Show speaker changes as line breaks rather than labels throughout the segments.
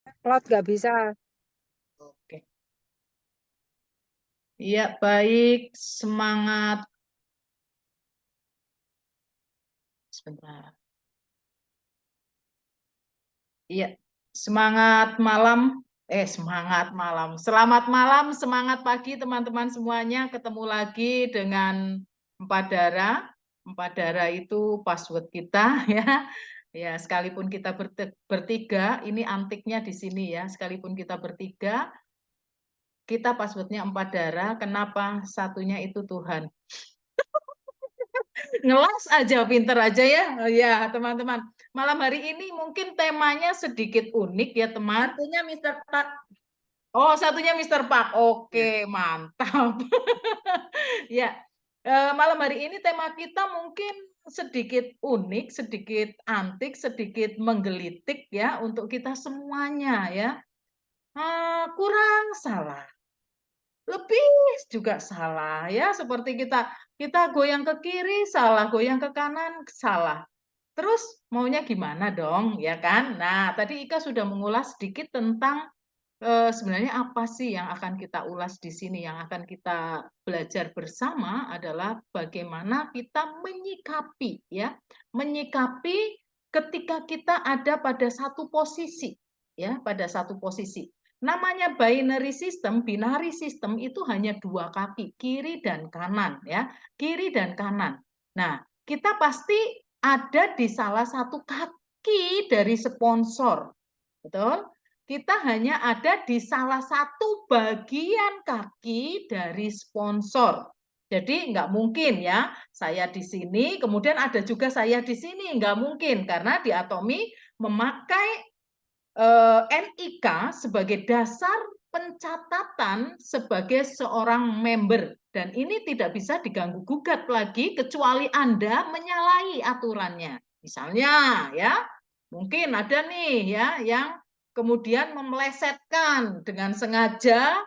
Cloud nggak bisa.
Oke. Iya, baik. Semangat. Sebentar. Iya, semangat malam. Semangat malam. Selamat malam, semangat pagi teman-teman semuanya. Ketemu lagi dengan Empat Darah. Empat Darah itu password kita ya. Ya, sekalipun kita bertiga, ini antiknya di sini ya. Sekalipun kita bertiga, kita passwordnya Empat Darah. Kenapa? Satunya itu Tuhan. Ngelas aja, pinter aja ya. Oh, ya, teman-teman. Malam hari ini mungkin temanya sedikit unik ya, teman.
Satunya Mr. Park.
Oh, satunya Mr. Park. Oke, mantap. Ya, malam hari ini tema kita mungkin sedikit unik, sedikit antik, sedikit menggelitik ya untuk kita semuanya ya. Kurang salah, lebih juga salah ya. Seperti kita goyang ke kiri salah, goyang ke kanan salah. Terus maunya gimana dong, ya kan? Nah, tadi Ika sudah mengulas sedikit tentang sebenarnya apa sih yang akan kita ulas di sini, yang akan kita belajar bersama adalah bagaimana kita menyikapi ya, menyikapi ketika kita ada pada satu posisi ya, pada satu posisi. Namanya binary system itu hanya dua kaki, kiri dan kanan ya, kiri dan kanan. Nah, kita pasti ada di salah satu kaki dari sponsor, betul? Kita hanya ada di salah satu bagian kaki dari sponsor. Jadi nggak mungkin ya, saya di sini, kemudian ada juga saya di sini. Nggak mungkin, karena di Atomi memakai NIK sebagai dasar pencatatan sebagai seorang member. Dan ini tidak bisa diganggu-gugat lagi, kecuali Anda menyalahi aturannya. Misalnya ya, mungkin ada nih ya, yang kemudian memelesetkan dengan sengaja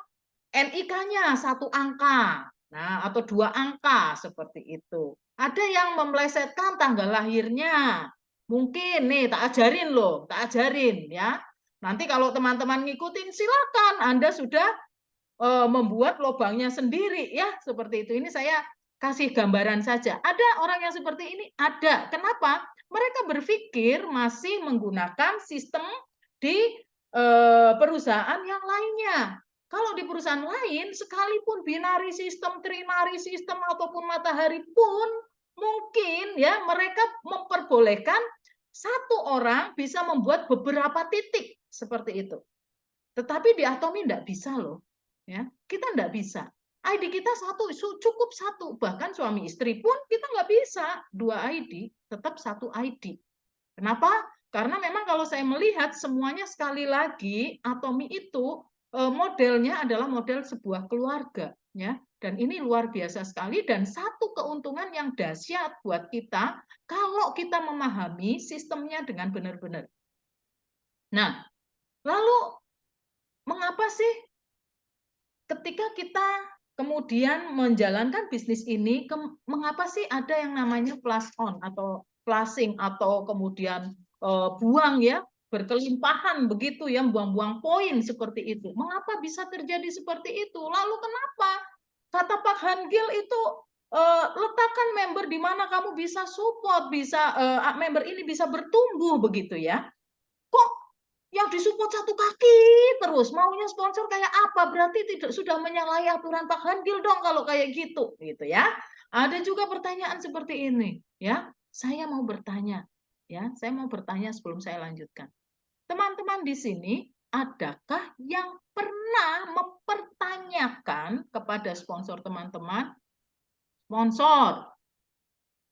NIK-nya satu angka, nah atau dua angka seperti itu. Ada yang memelesetkan tanggal lahirnya, mungkin nih tak ajarin loh, tak ajarin ya. Nanti kalau teman-teman ngikutin silakan, Anda sudah membuat lubangnya sendiri ya seperti itu. Ini saya kasih gambaran saja. Ada orang yang seperti ini, ada. Kenapa? Mereka berpikir masih menggunakan sistem di perusahaan yang lainnya. Kalau di perusahaan lain, sekalipun binary system, trinary system, ataupun matahari pun, mungkin ya mereka memperbolehkan satu orang bisa membuat beberapa titik seperti itu. Tetapi di Atomi tidak bisa loh. Ya, kita tidak bisa. ID kita satu, cukup satu. Bahkan suami istri pun kita nggak bisa dua ID, tetap satu ID. Kenapa? Karena memang kalau saya melihat semuanya sekali lagi Atomi itu modelnya adalah model sebuah keluarga, ya. Dan ini luar biasa sekali dan satu keuntungan yang dahsyat buat kita kalau kita memahami sistemnya dengan benar-benar. Nah, lalu mengapa sih ketika kita kemudian menjalankan bisnis ini, mengapa sih ada yang namanya plus on atau plusing atau kemudian buang ya, berkelimpahan begitu ya, buang-buang poin seperti itu. Mengapa bisa terjadi seperti itu? Lalu kenapa kata Pak Hangil itu letakkan member di mana kamu bisa support, bisa member ini bisa bertumbuh begitu ya. Kok yang disupport satu kaki terus, maunya sponsor kayak apa? Berarti tidak sudah menyalahi aturan Pak Hangil dong kalau kayak gitu, gitu ya. Ada juga pertanyaan seperti ini, ya. Saya mau bertanya, ya. Saya mau bertanya sebelum saya lanjutkan. Teman-teman di sini, adakah yang pernah mempertanyakan kepada sponsor teman-teman, sponsor,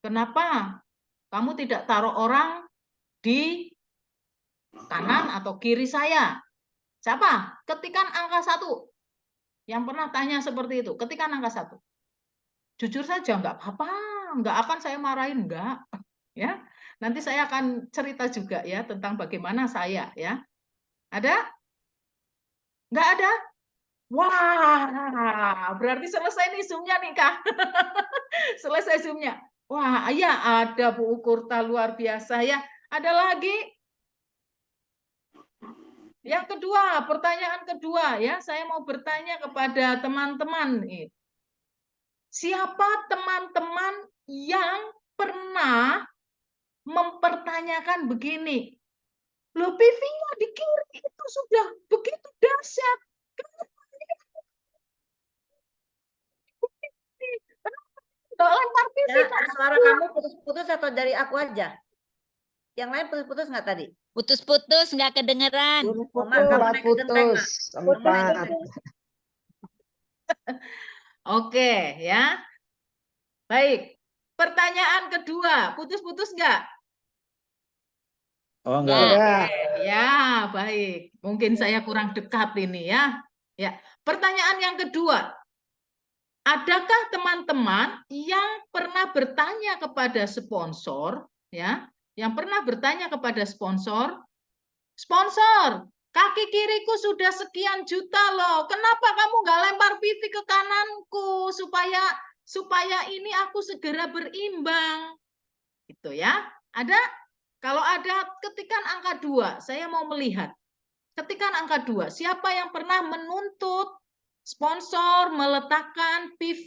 kenapa kamu tidak taruh orang di kanan atau kiri saya? Siapa? Ketikan angka 1. Yang pernah tanya seperti itu, ketikan angka 1. Jujur saja, nggak apa-apa, nggak akan saya marahin, nggak. Ya, nanti saya akan cerita juga ya tentang bagaimana saya ya. Ada? Nggak ada? Wah, berarti selesai nih Zoom-nya nih, Kak. Selesai Zoom-nya. Wah, iya ada Bu Ukurta luar biasa ya. Ada lagi? Yang kedua, pertanyaan kedua ya, saya mau bertanya kepada teman-teman nih. Siapa teman-teman yang pernah mempertanyakan begini? Loh, PV-nya di kiri itu sudah begitu dahsyat. Kenapa nggak lempar PV
Ya,
ke
suara
aku?
kamu putus-putus atau dari aku aja? Yang lain putus-putus nggak tadi?
Putus-putus, nggak kedengeran.
Oh, Mak, kamu naik ke genteng, Mak.
putus,
Kamu naik
sempat.
genteng.
Oke, ya. Baik. Pertanyaan kedua, putus-putus nggak?
Oh,
Nggak.
enggak.
Ya, baik. Mungkin saya kurang dekat ini ya. Ya. Pertanyaan yang kedua. Adakah teman-teman yang pernah bertanya kepada sponsor, ya, yang pernah bertanya kepada sponsor, sponsor, kaki kiriku sudah sekian juta loh, kenapa kamu nggak lempar PV ke kananku supaya ini aku segera berimbang, gitu ya? Ada? Kalau ada, ketikan angka 2. Saya mau melihat. Ketikan angka 2. Siapa yang pernah menuntut sponsor meletakkan PV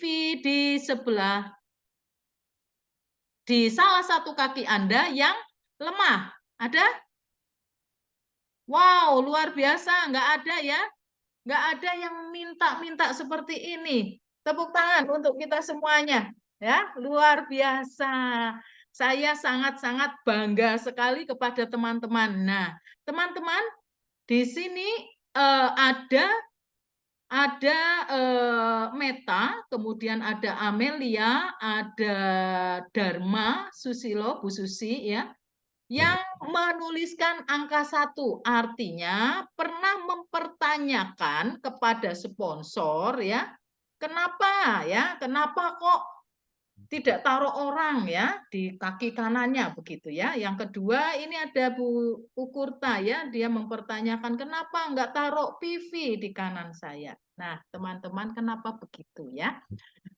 di salah satu kaki Anda yang lemah? Ada? Wow, luar biasa. Nggak ada ya? Nggak ada yang minta-minta seperti ini. Tepuk tangan untuk kita semuanya. Ya, luar biasa. Saya sangat-sangat bangga sekali kepada teman-teman. Nah, teman-teman, di sini ada Meta, kemudian ada Amelia, ada Dharma Susilo, Bu Susi ya, yang menuliskan angka 1. Artinya pernah mempertanyakan kepada sponsor ya, kenapa kok tidak taruh orang ya di kaki kanannya begitu ya. Yang kedua ini ada Bu Ukurta ya, dia mempertanyakan kenapa nggak taruh PV di kanan saya. Nah, teman-teman kenapa begitu ya?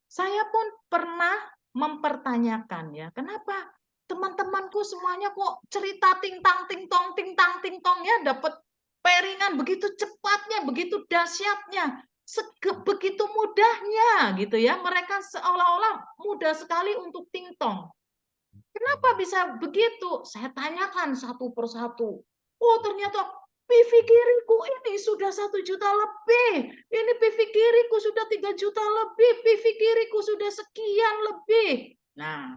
Saya pun pernah mempertanyakan ya, kenapa teman-temanku semuanya kok cerita ting tong ya, dapat pairingan begitu cepatnya, begitu dahsyatnya, begitu mudahnya gitu ya. Mereka seolah-olah mudah sekali untuk ting-tong. Kenapa bisa begitu? Saya tanyakan satu persatu. Oh, ternyata PV kiriku ini sudah 1 juta lebih. Ini PV kiriku sudah 3 juta lebih. PV kiriku sudah sekian lebih. Nah,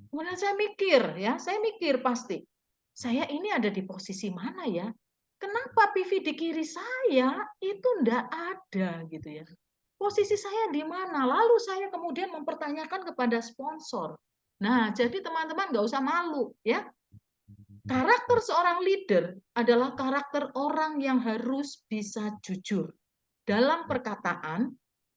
kemudian saya mikir pasti. Saya ini ada di posisi mana ya? Kenapa PV di kiri saya itu enggak ada gitu ya? Posisi saya di mana? Lalu saya kemudian mempertanyakan kepada sponsor. Nah, jadi teman-teman nggak usah malu ya. Karakter seorang leader adalah karakter orang yang harus bisa jujur. Dalam perkataan,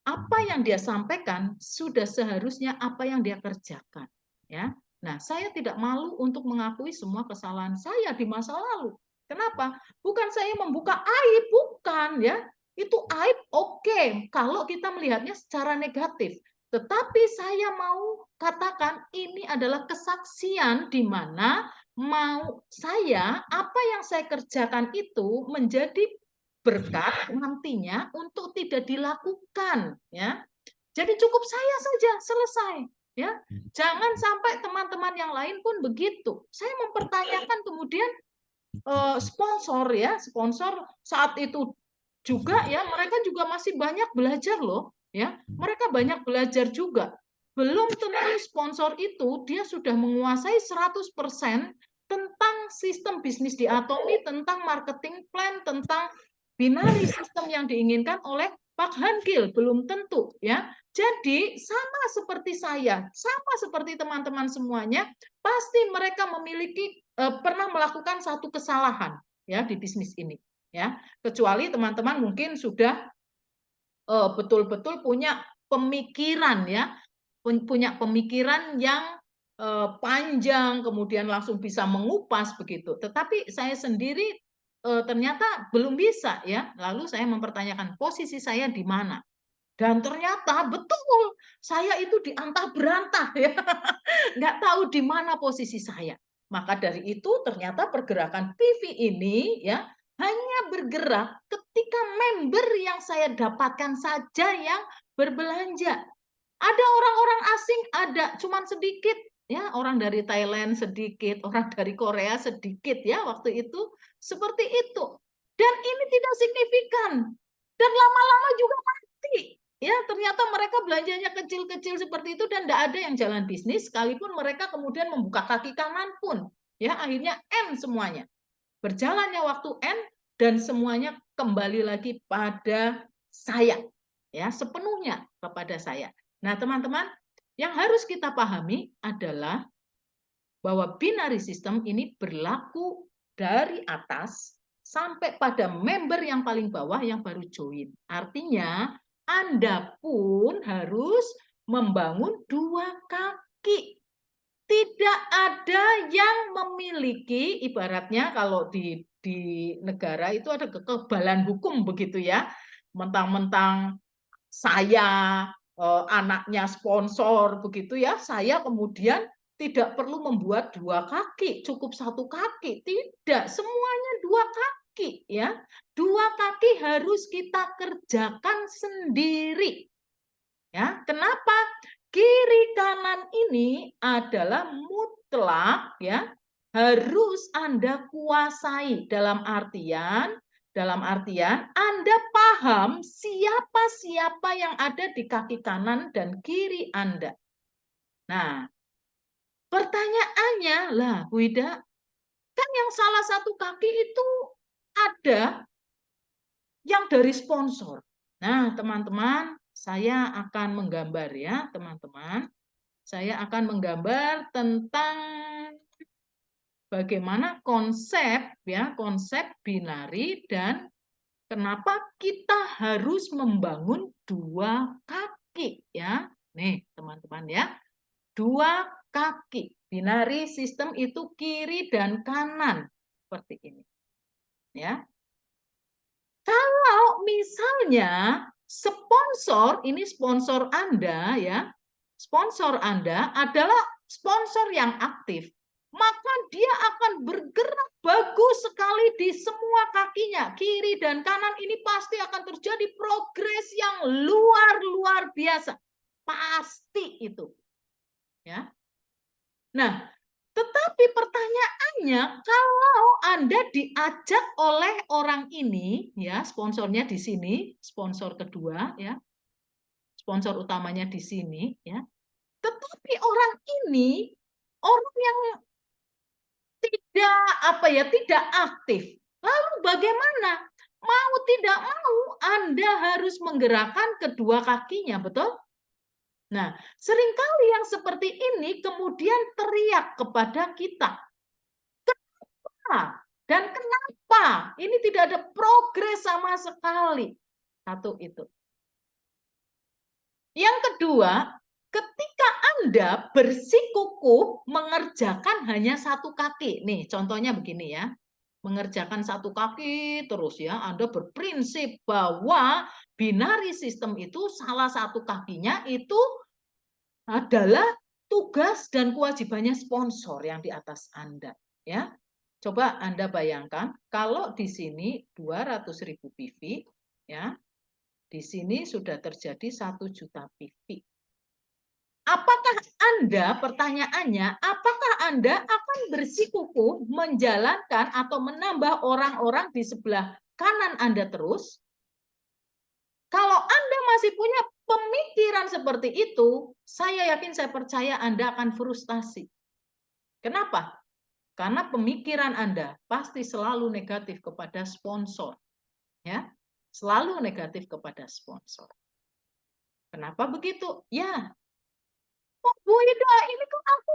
apa yang dia sampaikan sudah seharusnya apa yang dia kerjakan. Ya. Nah, saya tidak malu untuk mengakui semua kesalahan saya di masa lalu. Kenapa? Bukan saya membuka aib, bukan ya. Itu aib oke, kalau kita melihatnya secara negatif. Tetapi saya mau katakan ini adalah kesaksian di mana mau saya apa yang saya kerjakan itu menjadi berkat nantinya untuk tidak dilakukan ya. Jadi cukup saya saja selesai ya. Jangan sampai teman-teman yang lain pun begitu. Saya mempertanyakan kemudian sponsor ya, sponsor saat itu juga ya, mereka juga masih banyak belajar loh ya. Mereka banyak belajar juga. Belum tentu sponsor itu dia sudah menguasai 100% tentang sistem bisnis di Atomi, tentang marketing plan, tentang binary sistem yang diinginkan oleh Pak Hankil, belum tentu ya. Jadi sama seperti saya, sama seperti teman-teman semuanya, pasti mereka memiliki pernah melakukan satu kesalahan ya di bisnis ini ya. Kecuali teman-teman mungkin sudah betul-betul punya pemikiran ya, punya pemikiran yang panjang, kemudian langsung bisa mengupas begitu. Tetapi saya sendiri ternyata belum bisa ya. Lalu saya mempertanyakan posisi saya di mana. Dan ternyata betul saya itu diantah-berantah ya. Nggak tahu di mana posisi saya. Maka dari itu ternyata pergerakan PV ini ya hanya hanya bergerak ketika member yang saya dapatkan saja yang berbelanja. Ada orang-orang asing, ada cuman sedikit, ya, orang dari Thailand sedikit, orang dari Korea sedikit, ya, waktu itu seperti itu. Dan ini tidak signifikan. Dan lama-lama juga mati. Ya, ternyata mereka belanjanya kecil-kecil seperti itu dan tidak ada yang jalan bisnis, sekalipun mereka kemudian membuka kaki kanan pun. Ya, akhirnya N semuanya. Berjalannya waktu N dan semuanya kembali lagi pada saya. Ya, sepenuhnya kepada saya. Nah, teman-teman, yang harus kita pahami adalah bahwa binary system ini berlaku dari atas sampai pada member yang paling bawah yang baru join. Artinya, Anda pun harus membangun dua kaki. Tidak ada yang memiliki, ibaratnya kalau di negara itu ada kekebalan hukum begitu ya. Mentang-mentang saya anaknya sponsor begitu ya, saya kemudian tidak perlu membuat dua kaki, cukup satu kaki. Tidak, semuanya dua kaki ya. Dua kaki harus kita kerjakan sendiri. Ya, kenapa? Kiri kanan ini adalah mutlak ya, harus Anda kuasai dalam artian Anda paham siapa-siapa yang ada di kaki kanan dan kiri Anda. Nah, pertanyaannya lah, Bu Ida, kan yang salah satu kaki itu ada yang dari sponsor. Nah, teman-teman, saya akan menggambar ya, teman-teman. Saya akan menggambar tentang bagaimana konsep ya, konsep binari dan kenapa kita harus membangun dua kaki ya. Nih, teman-teman ya. Dua kaki. Binari sistem itu kiri dan kanan seperti ini. Ya. Kalau misalnya sponsor, ini sponsor Anda ya, sponsor Anda adalah sponsor yang aktif, maka dia akan bergerak bagus sekali di semua kakinya, kiri dan kanan ini pasti akan terjadi progres yang luar biasa. Pasti itu. Ya. Nah, tetapi pertanyaannya, kalau Anda diajak oleh orang ini, ya sponsornya di sini, sponsor kedua, ya sponsor utamanya di sini, ya. Tetapi orang ini orang yang tidak aktif. Lalu bagaimana? Mau tidak mau Anda harus menggerakkan kedua kakinya, betul? Nah, seringkali yang seperti ini kemudian teriak kepada kita. Kenapa? Dan kenapa? Ini tidak ada progres sama sekali. Satu itu. Yang kedua, ketika Anda bersikukuh mengerjakan hanya satu kaki. Nih, contohnya begini ya. Mengerjakan satu kaki terus ya. Anda berprinsip bahwa binary system itu salah satu kakinya itu adalah tugas dan kewajibannya sponsor yang di atas Anda. Ya, coba Anda bayangkan kalau di sini 200.000 PV, ya, di sini sudah terjadi 1 juta PV. Apakah Anda, pertanyaannya, apakah Anda akan bersikukuh menjalankan atau menambah orang-orang di sebelah kanan Anda terus? Kalau Anda masih punya pemikiran seperti itu, saya yakin, saya percaya Anda akan frustasi. Kenapa? Karena pemikiran Anda pasti selalu negatif kepada sponsor. Ya, selalu negatif kepada sponsor. Kenapa begitu? Ya, oh, Bu Ida, ini kan aku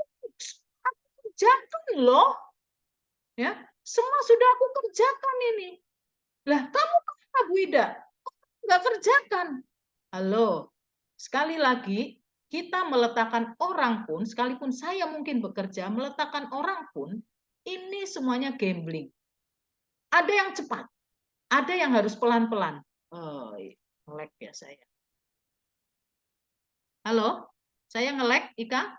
kerjakan loh. Ya, semua sudah aku kerjakan ini. Lah, kamu kenapa Bu Ida? Kok nggak kerjakan? Halo, sekali lagi, kita meletakkan orang pun, sekalipun saya mungkin bekerja, meletakkan orang pun, ini semuanya gambling. Ada yang cepat, ada yang harus pelan-pelan. Oh, nge-lag ya saya. Halo, saya nge-lag, Ika?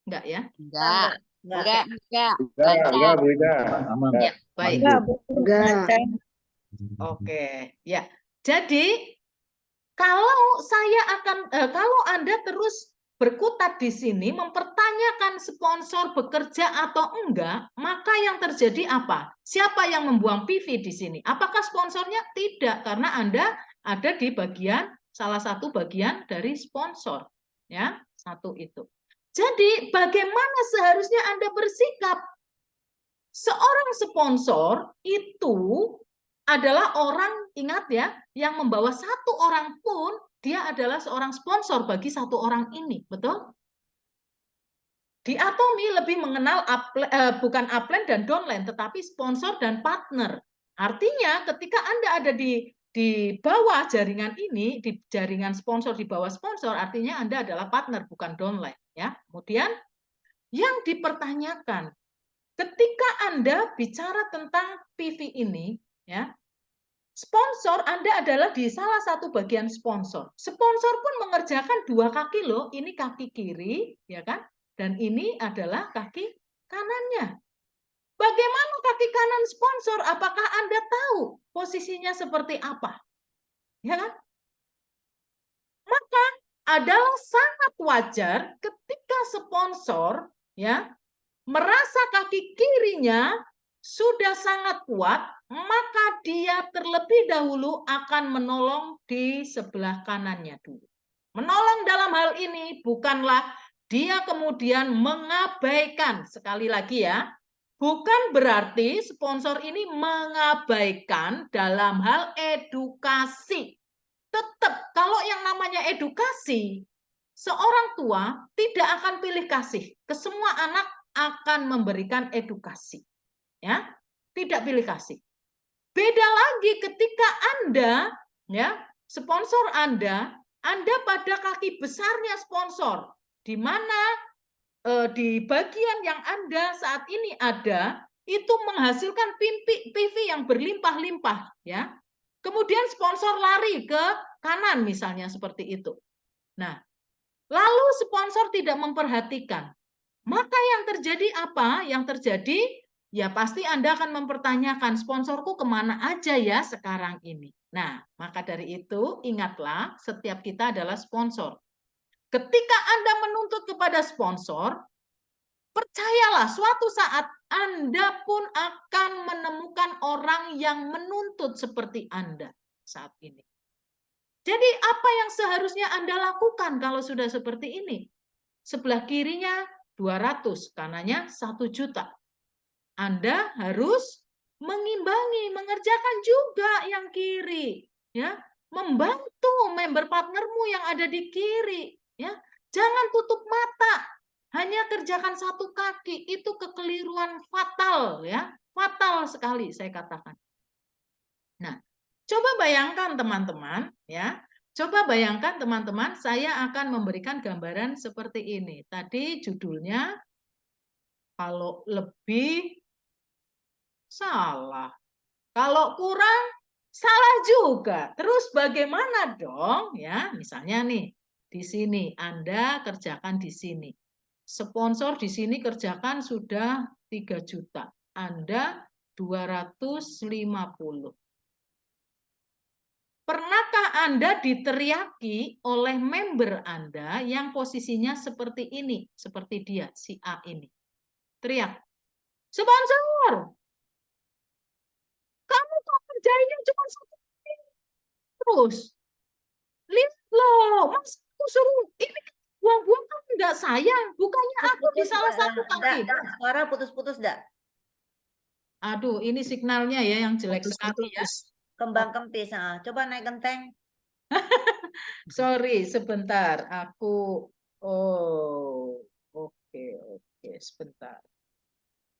Enggak ya?
Enggak. Enggak.
Enggak,
Lancar.
Bu Ida.
Aman.
Ya, baik.
Enggak.
Oke, ya. Jadi kalau kalau Anda terus berkutat di sini mempertanyakan sponsor bekerja atau enggak, maka yang terjadi apa? Siapa yang membuang PV di sini? Apakah sponsornya? Tidak, karena Anda ada di salah satu bagian dari sponsor, ya, satu itu. Jadi bagaimana seharusnya Anda bersikap? Seorang sponsor itu adalah orang, ingat ya, yang membawa satu orang pun dia adalah seorang sponsor bagi satu orang ini, betul? Di Atomi lebih mengenal bukan upline dan downline, tetapi sponsor dan partner. Artinya ketika Anda ada di bawah jaringan ini, di jaringan sponsor, di bawah sponsor, artinya Anda adalah partner, bukan downline. Ya. Kemudian yang dipertanyakan, ketika Anda bicara tentang PV ini, ya, sponsor Anda adalah di salah satu bagian sponsor. Sponsor pun mengerjakan dua kaki loh, ini kaki kiri, ya kan? Dan ini adalah kaki kanannya. Bagaimana kaki kanan sponsor? Apakah Anda tahu posisinya seperti apa? Ya kan? Maka adalah sangat wajar ketika sponsor ya merasa kaki kirinya sudah sangat kuat, maka dia terlebih dahulu akan menolong di sebelah kanannya dulu. Menolong dalam hal ini bukanlah dia kemudian mengabaikan, sekali lagi ya, bukan berarti sponsor ini mengabaikan dalam hal edukasi. Tetap kalau yang namanya edukasi, seorang tua tidak akan pilih kasih. Ke semua anak akan memberikan edukasi. Ya, tidak pilih kasih. Beda lagi ketika Anda, ya, sponsor Anda pada kaki besarnya sponsor, di mana di bagian yang Anda saat ini ada itu menghasilkan PV yang berlimpah-limpah, ya. Kemudian sponsor lari ke kanan misalnya seperti itu. Nah, lalu sponsor tidak memperhatikan. Maka yang terjadi apa? Yang terjadi ya pasti Anda akan mempertanyakan sponsorku kemana aja ya sekarang ini. Nah, maka dari itu ingatlah setiap kita adalah sponsor. Ketika Anda menuntut kepada sponsor, percayalah suatu saat Anda pun akan menemukan orang yang menuntut seperti Anda saat ini. Jadi apa yang seharusnya Anda lakukan kalau sudah seperti ini? Sebelah kirinya 200, kanannya 1 juta. Anda harus mengimbangi, mengerjakan juga yang kiri, ya, membantu member partnermu yang ada di kiri, ya. Jangan tutup mata, hanya kerjakan satu kaki, itu kekeliruan fatal, ya, fatal sekali saya katakan. Nah, coba bayangkan teman-teman, ya. Coba bayangkan teman-teman, saya akan memberikan gambaran seperti ini. Tadi judulnya kalau lebih salah. Kalau kurang salah juga. Terus bagaimana dong? Ya, misalnya nih, di sini Anda kerjakan di sini. Sponsor di sini kerjakan sudah 3 juta. Anda 250. Pernahkah Anda diteriaki oleh member Anda yang posisinya seperti ini, seperti dia, si A ini? Teriak, sponsor, kamu kok kerjainnya cuma satu kali terus? Lihat loh, mas aku suruh ini buang-buang kan enggak sayang, bukannya aku di salah satu kaki.
Suara putus-putus enggak?
Aduh, ini signalnya ya yang jelek sekali ya.
Kembang kempis. Coba naik genteng.
Sorry, sebentar. Aku oke, sebentar.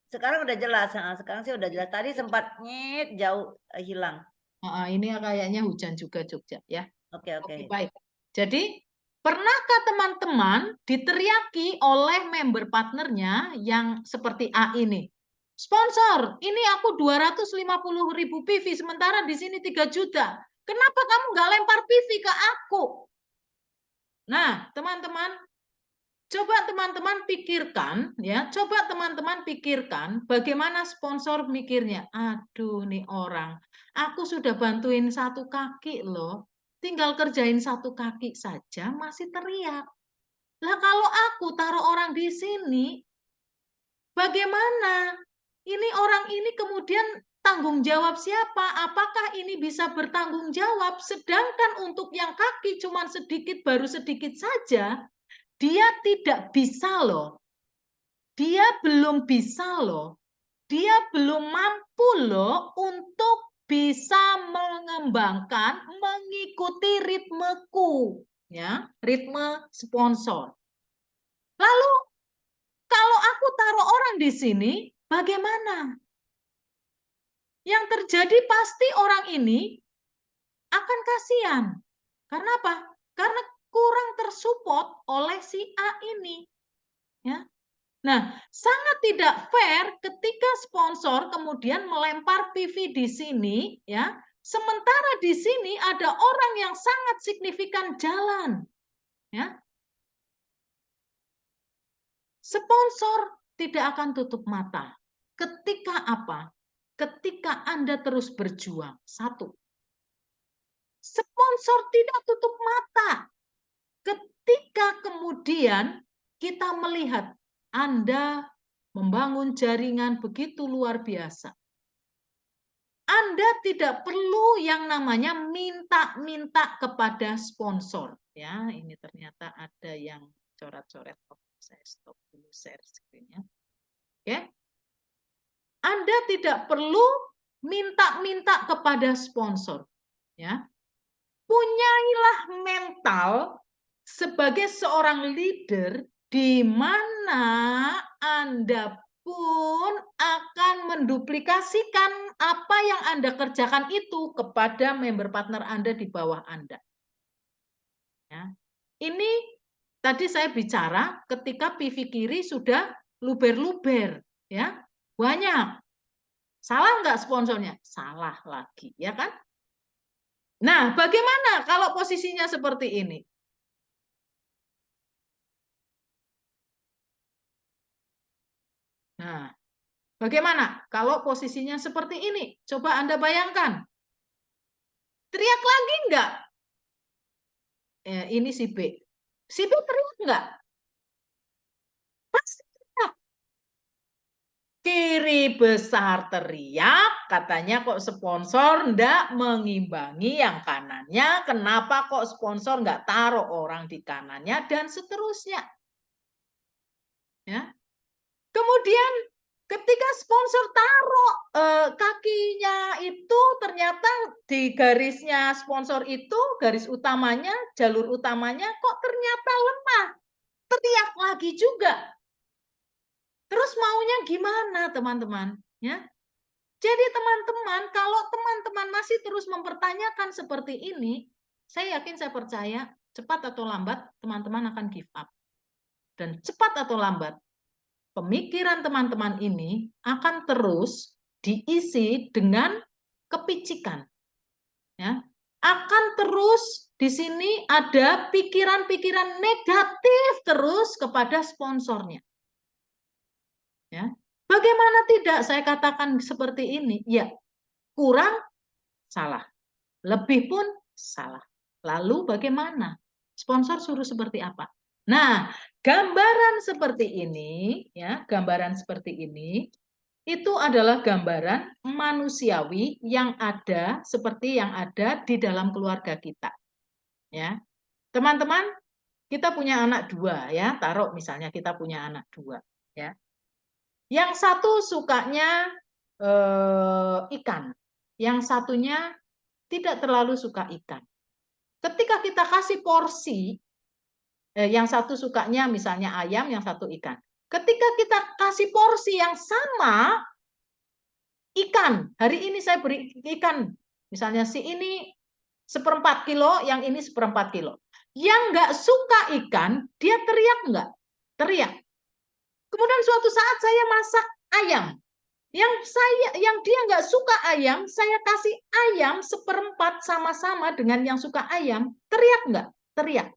Sekarang udah jelas. Sekarang sih udah jelas. Tadi sempat jauh hilang.
Ini kayaknya hujan juga Jogja ya.
Oke.
Baik. Jadi, pernahkah teman-teman diteriaki oleh member partnernya yang seperti A ini? Sponsor, ini aku 250.000 PV, sementara di sini 3 juta. Kenapa kamu nggak lempar PV ke aku? Nah, teman-teman, Coba teman-teman pikirkan, ya. Coba teman-teman pikirkan bagaimana sponsor mikirnya. Aduh, nih orang, aku sudah bantuin satu kaki loh. Tinggal kerjain satu kaki saja masih teriak. Lah kalau aku taruh orang di sini, bagaimana? Ini orang ini kemudian tanggung jawab siapa? Apakah ini bisa bertanggung jawab? Sedangkan untuk yang kaki cuma sedikit, baru sedikit saja, dia tidak bisa loh. Dia belum bisa loh. Dia belum mampu loh untuk bisa mengembangkan, mengikuti ritmeku, ya, ritme sponsor. Lalu kalau aku taruh orang di sini, bagaimana? Yang terjadi pasti orang ini akan kasihan. Karena apa? Karena kurang tersupport oleh si A ini. Ya. Nah, sangat tidak fair ketika sponsor kemudian melempar PV di sini, ya. Sementara di sini ada orang yang sangat signifikan jalan, ya. Sponsor tidak akan tutup mata. Ketika apa? Ketika Anda terus berjuang. Satu. Sponsor tidak tutup mata. Ketika kemudian kita melihat Anda membangun jaringan begitu luar biasa. Anda tidak perlu yang namanya minta-minta kepada sponsor. Ya, ini ternyata ada yang coret-coret. Saya stop dulu share screen-nya. Oke. Anda tidak perlu minta-minta kepada sponsor. Ya. Punyailah mental sebagai seorang leader di mana Anda pun akan menduplikasikan apa yang Anda kerjakan itu kepada member partner Anda di bawah Anda. Ya. Ini tadi saya bicara ketika PV kiri sudah luber-luber, ya, banyak. Salah nggak sponsornya? Salah lagi, ya kan? Nah, bagaimana kalau posisinya seperti ini? Nah, bagaimana kalau posisinya seperti ini? Coba Anda bayangkan. Teriak lagi enggak? Ini si B. Si B teriak enggak? Pasti teriak. Kiri besar teriak, katanya kok sponsor enggak mengimbangi yang kanannya, kenapa kok sponsor enggak taruh orang di kanannya, dan seterusnya. Ya. Kemudian ketika sponsor taruh kakinya itu ternyata di garisnya sponsor itu, garis utamanya, jalur utamanya kok ternyata lemah. Teriak lagi juga. Terus maunya gimana, teman-teman? Ya. Jadi teman-teman, kalau teman-teman masih terus mempertanyakan seperti ini, saya yakin, saya percaya, cepat atau lambat teman-teman akan give up. Dan cepat atau lambat pemikiran teman-teman ini akan terus diisi dengan kepicikan. Ya. Akan terus di sini ada pikiran-pikiran negatif terus kepada sponsornya. Ya. Bagaimana tidak saya katakan seperti ini? Ya, kurang salah. Lebih pun salah. Lalu bagaimana? Sponsor suruh seperti apa? Nah, gambaran seperti ini, ya, gambaran seperti ini, itu adalah gambaran manusiawi yang ada seperti yang ada di dalam keluarga kita. Ya, teman-teman, kita punya anak dua, ya, taruh misalnya kita punya anak dua, ya. Yang satu sukanya ikan, yang satunya tidak terlalu suka ikan. Ketika kita kasih porsi, yang satu sukanya misalnya ayam, yang satu ikan. Ketika kita kasih porsi yang sama, ikan, hari ini saya beri ikan, misalnya si ini 1/4 kilo, yang ini 1/4 kilo. Yang nggak suka ikan, dia teriak nggak? Teriak. Kemudian suatu saat saya masak ayam. Yang dia nggak suka ayam, saya kasih ayam 1/4 sama-sama dengan yang suka ayam, teriak nggak? Teriak.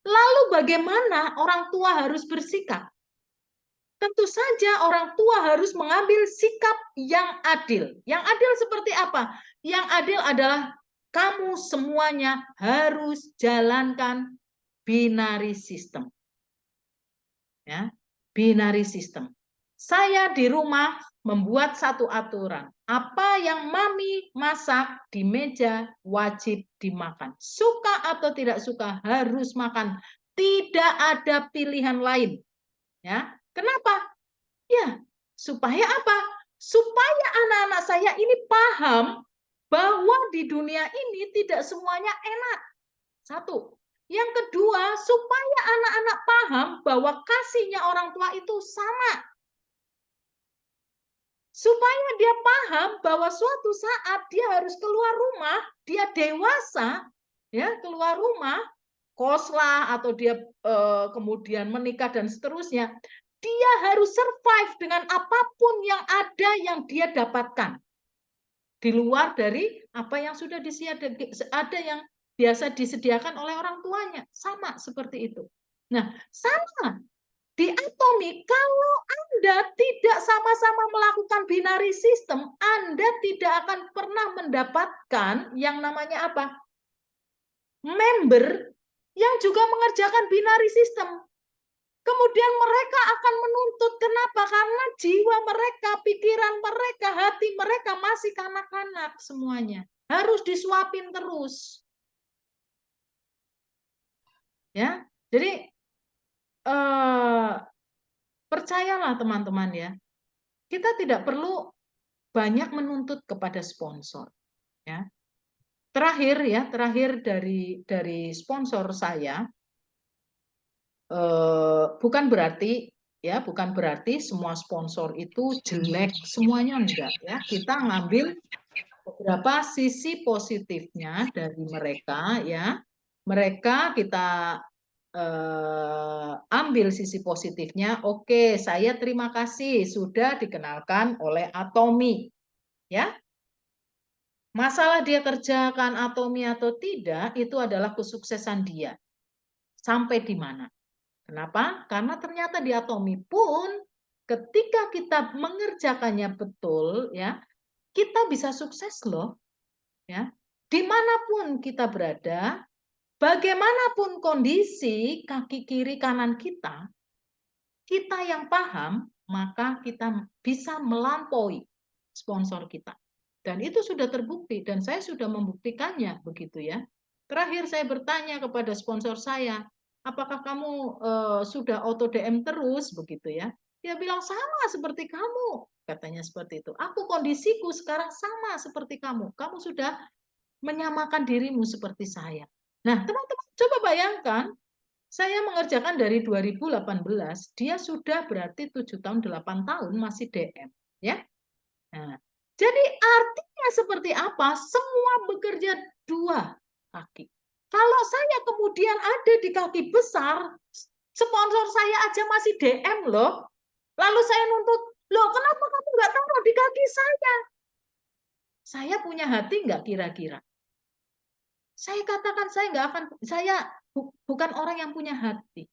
Lalu bagaimana orang tua harus bersikap? Tentu saja orang tua harus mengambil sikap yang adil. Yang adil seperti apa? Yang adil adalah kamu semuanya harus jalankan binary system. Ya, binary system. Saya di rumah membuat satu aturan. Apa yang mami masak di meja wajib dimakan. Suka atau tidak suka harus makan. Tidak ada pilihan lain. Ya, kenapa? Ya, supaya apa? Supaya anak-anak saya ini paham bahwa di dunia ini tidak semuanya enak. Satu. Yang kedua, supaya anak-anak paham bahwa kasihnya orang tua itu sama. Supaya dia paham bahwa suatu saat dia harus keluar rumah, dia dewasa, ya keluar rumah, kos lah atau dia kemudian menikah dan seterusnya, dia harus survive dengan apapun yang ada yang dia dapatkan di luar dari apa yang sudah disediakan, ada yang biasa disediakan oleh orang tuanya, sama seperti itu. Nah, sama di Atomi, kalau Anda tidak sama-sama melakukan binary system, Anda tidak akan pernah mendapatkan yang namanya apa? Member yang juga mengerjakan binary system. Kemudian mereka akan menuntut. Kenapa? Karena jiwa mereka, pikiran mereka, hati mereka masih kanak-kanak semuanya. Harus disuapin terus. Ya, jadi percayalah teman-teman ya, kita tidak perlu banyak menuntut kepada sponsor. Ya, terakhir dari sponsor saya, bukan berarti semua sponsor itu jelek semuanya, enggak ya. Kita ngambil beberapa sisi positifnya dari mereka ya. Mereka kita ambil sisi positifnya. Oke, saya terima kasih sudah dikenalkan oleh Atomi. Ya. Masalah dia kerjakan Atomi atau tidak itu adalah kesuksesan dia. Sampai di mana? Kenapa? Karena ternyata di Atomi pun ketika kita mengerjakannya betul ya, kita bisa sukses loh. Ya. Dimanapun kita berada, bagaimanapun kondisi kaki kiri kanan kita yang paham, maka kita bisa melampaui sponsor kita. Dan itu sudah terbukti dan saya sudah membuktikannya begitu ya. Terakhir saya bertanya kepada sponsor saya, apakah kamu sudah auto DM terus begitu ya? Dia bilang sama seperti kamu, katanya seperti itu. Aku kondisiku sekarang sama seperti kamu. Kamu sudah menyamakan dirimu seperti saya. Nah, teman-teman coba bayangkan, saya mengerjakan dari 2018, dia sudah berarti 7 tahun, 8 tahun masih DM. Ya. Nah, jadi artinya seperti apa? Semua bekerja dua kaki. Kalau saya kemudian ada di kaki besar, sponsor saya aja masih DM loh. Lalu saya nuntut, loh kenapa kamu nggak taruh di kaki saya? Saya punya hati nggak kira-kira? Saya katakan saya bukan orang yang punya hati.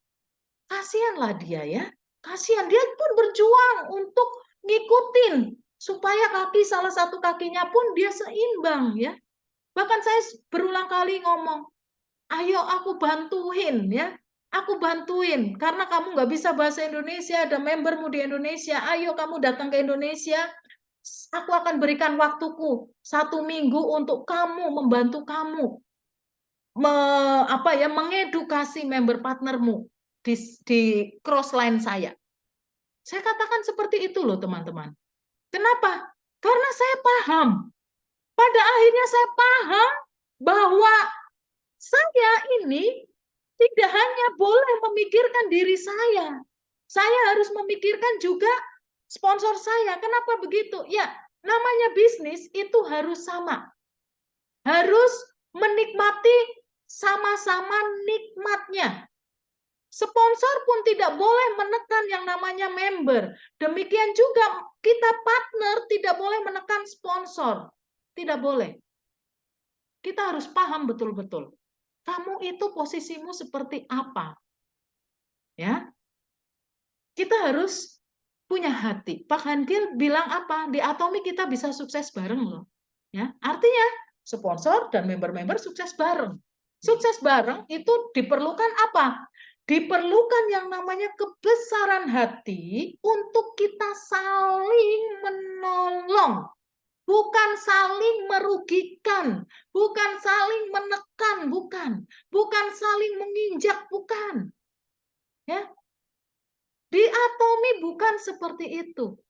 Kasihanlah dia ya. Kasihan, dia pun berjuang untuk ngikutin supaya salah satu kakinya pun dia seimbang ya. Bahkan saya berulang kali ngomong, ayo aku bantuin ya. Aku bantuin karena kamu nggak bisa bahasa Indonesia, ada membermu di Indonesia. Ayo kamu datang ke Indonesia. Aku akan berikan waktuku 1 minggu untuk kamu, membantu kamu mengedukasi member partnermu di crossline saya. Saya katakan seperti itu loh teman-teman. Kenapa? Karena saya paham. Pada akhirnya saya paham bahwa saya ini tidak hanya boleh memikirkan diri saya. Saya harus memikirkan juga sponsor saya. Kenapa begitu? Ya, namanya bisnis itu harus sama. Harus menikmati sama-sama nikmatnya. Sponsor pun tidak boleh menekan yang namanya member. Demikian juga kita partner tidak boleh menekan sponsor. Tidak boleh. Kita harus paham betul-betul. kamu itu posisimu seperti apa? Ya, kita harus punya hati. Pak Hankil bilang apa? Di Atomi kita bisa sukses bareng loh. Ya, artinya sponsor dan member-member sukses bareng. Sukses bareng itu diperlukan apa? Diperlukan yang namanya kebesaran hati untuk kita saling menolong. Bukan saling merugikan, bukan saling menekan, bukan saling menginjak, bukan. Ya, di Atomi bukan seperti itu.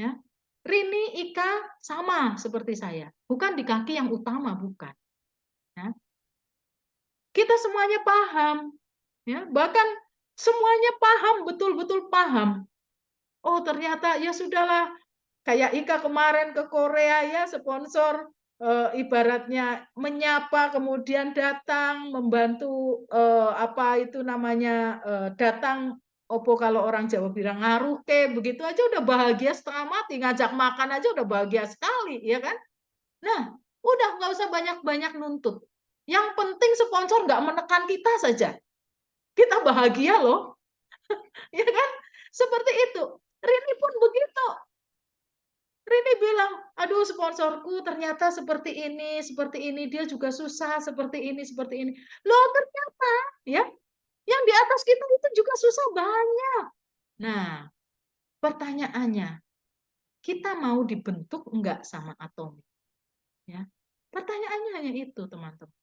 Ya, Rini, Ika sama seperti saya, bukan di kaki yang utama, bukan. Ya. Kita semuanya paham, ya, bahkan semuanya paham, betul-betul paham. Oh, ternyata ya sudahlah. Kayak Ika kemarin ke Korea ya, sponsor ibaratnya menyapa kemudian datang membantu apa itu namanya datang opo kalau orang Jawa bilang ngaruh ke begitu aja udah bahagia setengah mati, ngajak makan aja udah bahagia sekali ya kan. Nah, udah nggak usah banyak-banyak nuntut. Yang penting sponsor nggak menekan kita saja, kita bahagia loh. Ya kan, seperti itu. Rini pun begitu. Rini bilang, aduh sponsorku ternyata seperti ini, dia juga susah seperti ini. Loh ternyata ya, yang di atas kita itu juga susah banyak. Nah, pertanyaannya, kita mau dibentuk enggak sama Atomi? Ya, pertanyaannya hanya itu teman-teman.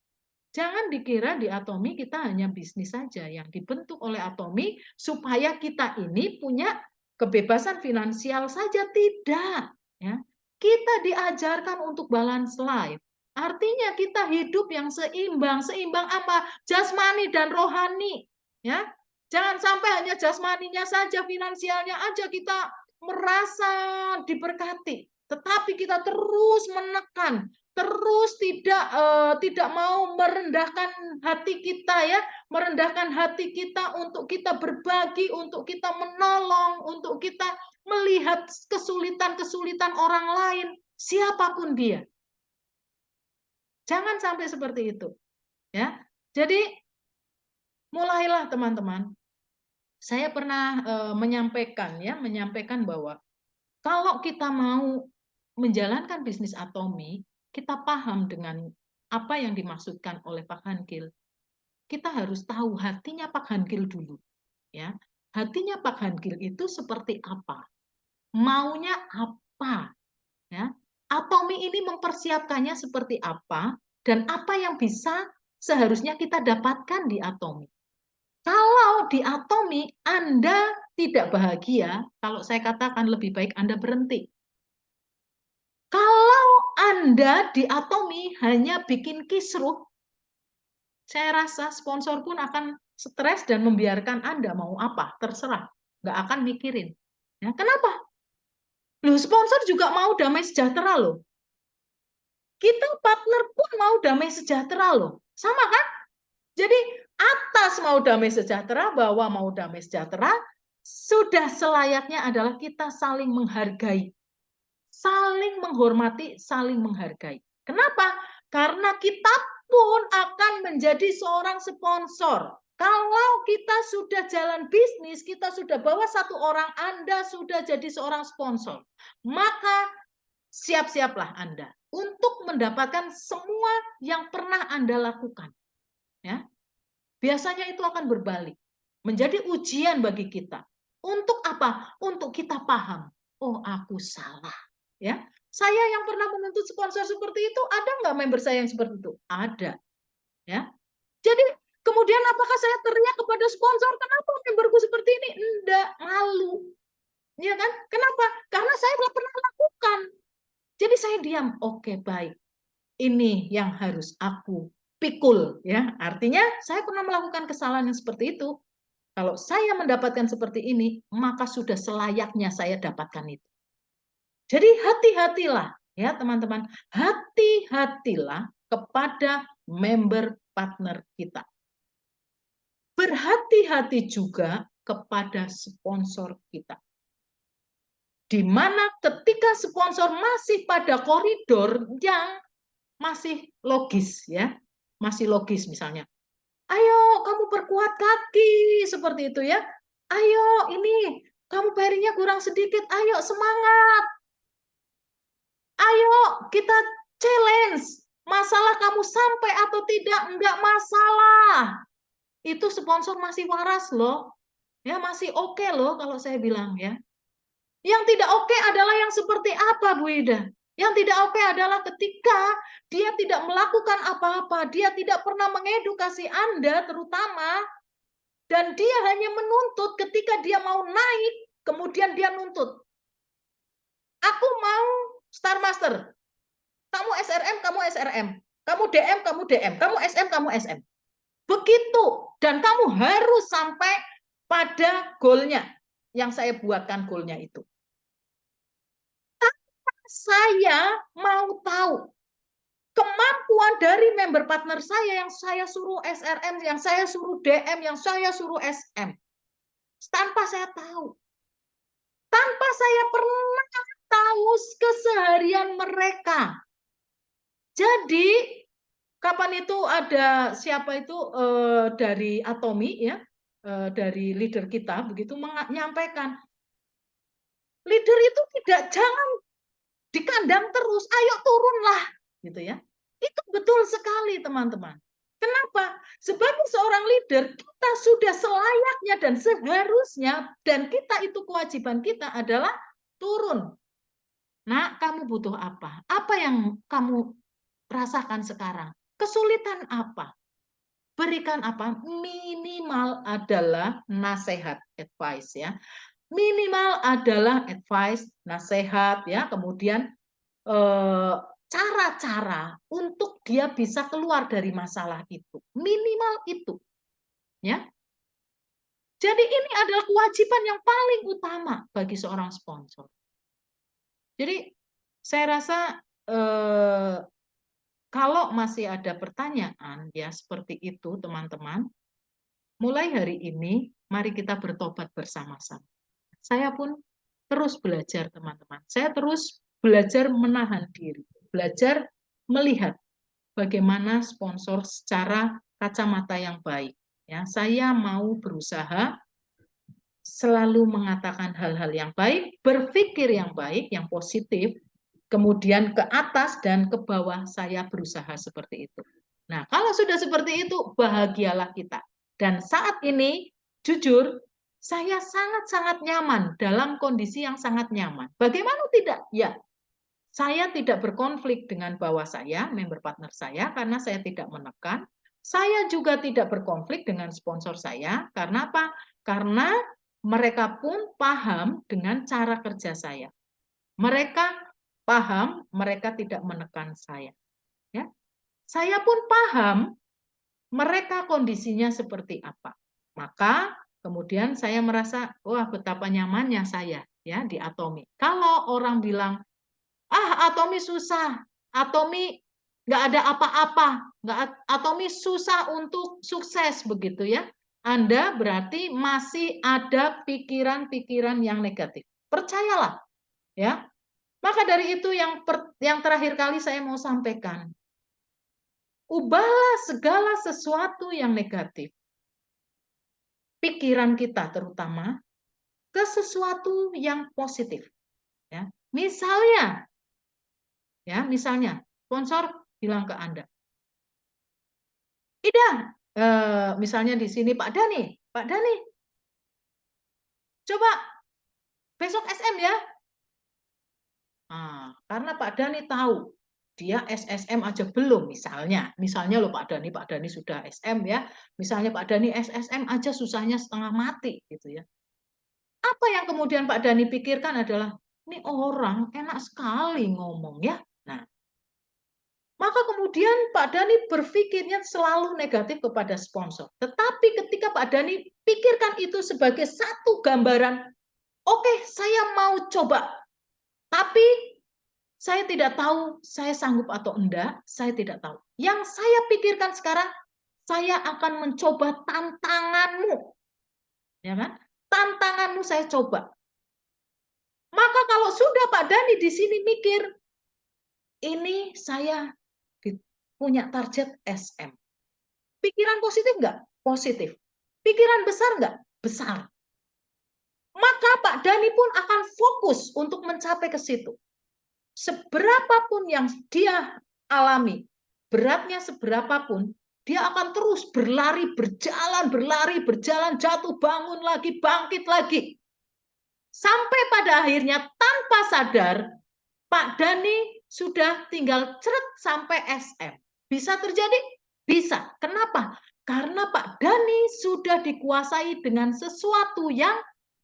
Jangan dikira di Atomi kita hanya bisnis saja yang dibentuk oleh Atomi supaya kita ini punya kebebasan finansial saja, tidak. Ya, kita diajarkan untuk balance life. Artinya kita hidup yang seimbang. Seimbang apa? Jasmani dan rohani. Ya, jangan sampai hanya jasmaninya saja, finansialnya aja kita merasa diberkati, tetapi kita terus menekan, terus tidak mau merendahkan hati kita ya, merendahkan hati kita untuk kita berbagi, untuk kita menolong, untuk kita melihat kesulitan-kesulitan orang lain, siapapun dia. Jangan sampai seperti itu. Ya. Jadi mulailah teman-teman. Saya pernah menyampaikan bahwa kalau kita mau menjalankan bisnis Atomi, kita paham dengan apa yang dimaksudkan oleh Pak Hankil. Kita harus tahu hatinya Pak Hankil dulu. Ya, hatinya Pak Hankil itu seperti apa? Maunya apa? Ya, Atomi ini mempersiapkannya seperti apa dan apa yang bisa seharusnya kita dapatkan di Atomi. Kalau di Atomi Anda tidak bahagia, kalau saya katakan lebih baik Anda berhenti. Kalau Anda di Atomi hanya bikin kisruh, saya rasa sponsor pun akan stres dan membiarkan Anda mau apa, terserah. Nggak akan mikirin. Ya, kenapa? Loh, sponsor juga mau damai sejahtera loh. Kita partner pun mau damai sejahtera loh. Sama kan? Jadi atas mau damai sejahtera, bawah mau damai sejahtera, sudah selayaknya adalah kita saling menghargai. Saling menghormati, saling menghargai. Kenapa? Karena kita pun akan menjadi seorang sponsor. Kalau kita sudah jalan bisnis, kita sudah bawa satu orang, Anda sudah jadi seorang sponsor. Maka siap-siaplah Anda untuk mendapatkan semua yang pernah Anda lakukan. Ya, biasanya itu akan berbalik. Menjadi ujian bagi kita. Untuk apa? Untuk kita paham. Oh, aku salah. Ya, saya yang pernah menuntut sponsor seperti itu, ada nggak member saya yang seperti itu? Ada. Ya, jadi kemudian apakah saya teriak kepada sponsor, kenapa memberku seperti ini? Enggak, malu. Ya kan? Kenapa? Karena saya nggak pernah lakukan. Jadi saya diam. Oke, baik. Ini yang harus aku pikul. Ya, artinya saya pernah melakukan kesalahan yang seperti itu. Kalau saya mendapatkan seperti ini, maka sudah selayaknya saya dapatkan itu. Jadi hati-hatilah ya teman-teman, hati-hatilah kepada member partner kita. Berhati-hati juga kepada sponsor kita. Di mana ketika sponsor masih pada koridor yang masih logis ya, masih logis misalnya. Ayo kamu perkuat kaki seperti itu ya. Ayo ini kamu parinya kurang sedikit. Ayo semangat. Ayo kita challenge. Masalah kamu sampai atau tidak enggak masalah. Itu sponsor masih waras loh. Ya masih oke loh kalau saya bilang ya. Yang tidak oke adalah yang seperti apa, Bu Ida? Yang tidak oke adalah ketika dia tidak melakukan apa-apa, dia tidak pernah mengedukasi Anda terutama, dan dia hanya menuntut ketika dia mau naik, kemudian dia nuntut. Aku mau Star Master. Kamu SRM, kamu SRM. Kamu DM, kamu DM. Kamu SM, kamu SM. Begitu. Dan kamu harus sampai pada goalnya. Yang saya buatkan goalnya itu. Saya mau tahu kemampuan dari member partner saya yang saya suruh SRM, yang saya suruh DM, yang saya suruh SM. Tanpa saya tahu. Tanpa saya pernah tahu keseharian mereka. Jadi, kapan itu ada siapa itu dari Atomi ya, dari leader kita begitu menyampaikan, leader itu jangan di kandang terus, ayo turunlah, gitu ya. Itu betul sekali teman-teman. Kenapa? Sebagai seorang leader, kita sudah selayaknya dan seharusnya, dan kita itu kewajiban kita adalah turun. Nah, kamu butuh apa? Apa yang kamu rasakan sekarang? Kesulitan apa? Berikan apa? Minimal adalah nasihat, advice ya. Minimal adalah advice, nasihat ya, kemudian cara-cara untuk dia bisa keluar dari masalah itu. Minimal itu. Ya. Jadi ini adalah kewajiban yang paling utama bagi seorang sponsor. Jadi saya rasa kalau masih ada pertanyaan ya seperti itu teman-teman, mulai hari ini mari kita bertobat bersama-sama. Saya pun terus belajar teman-teman. Saya terus belajar menahan diri, belajar melihat bagaimana sponsor secara kacamata yang baik. Ya, saya mau berusaha selalu mengatakan hal-hal yang baik, berpikir yang baik, yang positif, kemudian ke atas dan ke bawah saya berusaha seperti itu. Nah, kalau sudah seperti itu, bahagialah kita. Dan saat ini, jujur, saya sangat-sangat nyaman dalam kondisi yang sangat nyaman. Bagaimana tidak? Ya, saya tidak berkonflik dengan bawah saya, member partner saya, karena saya tidak menekan. Saya juga tidak berkonflik dengan sponsor saya. Karena apa? Karena mereka pun paham dengan cara kerja saya. Mereka paham, mereka tidak menekan saya. Ya. Saya pun paham mereka kondisinya seperti apa. Maka kemudian saya merasa, wah betapa nyamannya saya ya di Atomi. Kalau orang bilang, Atomi susah, Atomi nggak ada apa-apa, Atomi susah untuk sukses begitu ya. Anda berarti masih ada pikiran-pikiran yang negatif. Percayalah, ya. Maka dari itu yang terakhir kali saya mau sampaikan, ubahlah segala sesuatu yang negatif, pikiran kita terutama, ke sesuatu yang positif. Ya. Misalnya, sponsor bilang ke Anda, Ida, misalnya di sini Pak Dani, coba besok SM ya. Nah, karena Pak Dani tahu dia SSM aja belum, misalnya loh Pak Dani sudah SM ya, misalnya Pak Dani SSM aja susahnya setengah mati gitu ya. Apa yang kemudian Pak Dani pikirkan adalah, ini orang enak sekali ngomong ya. Nah, maka kemudian Pak Dani berpikirnya selalu negatif kepada sponsor. Tetapi ketika Pak Dani pikirkan itu sebagai satu gambaran, oke, saya mau coba, tapi saya tidak tahu saya sanggup atau enggak, saya tidak tahu. Yang saya pikirkan sekarang, saya akan mencoba tantanganmu. Ya kan? Tantanganmu saya coba. Maka kalau sudah Pak Dani di sini mikir, ini saya punya target SM. Pikiran positif nggak? Positif. Pikiran besar nggak? Besar. Maka Pak Dhani pun akan fokus untuk mencapai ke situ. Seberapapun yang dia alami, beratnya seberapapun, dia akan terus berlari, berjalan, jatuh, bangun lagi, bangkit lagi. Sampai pada akhirnya tanpa sadar, Pak Dhani sudah tinggal ceret sampai SM. Bisa terjadi? Bisa. Kenapa? Karena Pak Dhani sudah dikuasai dengan sesuatu yang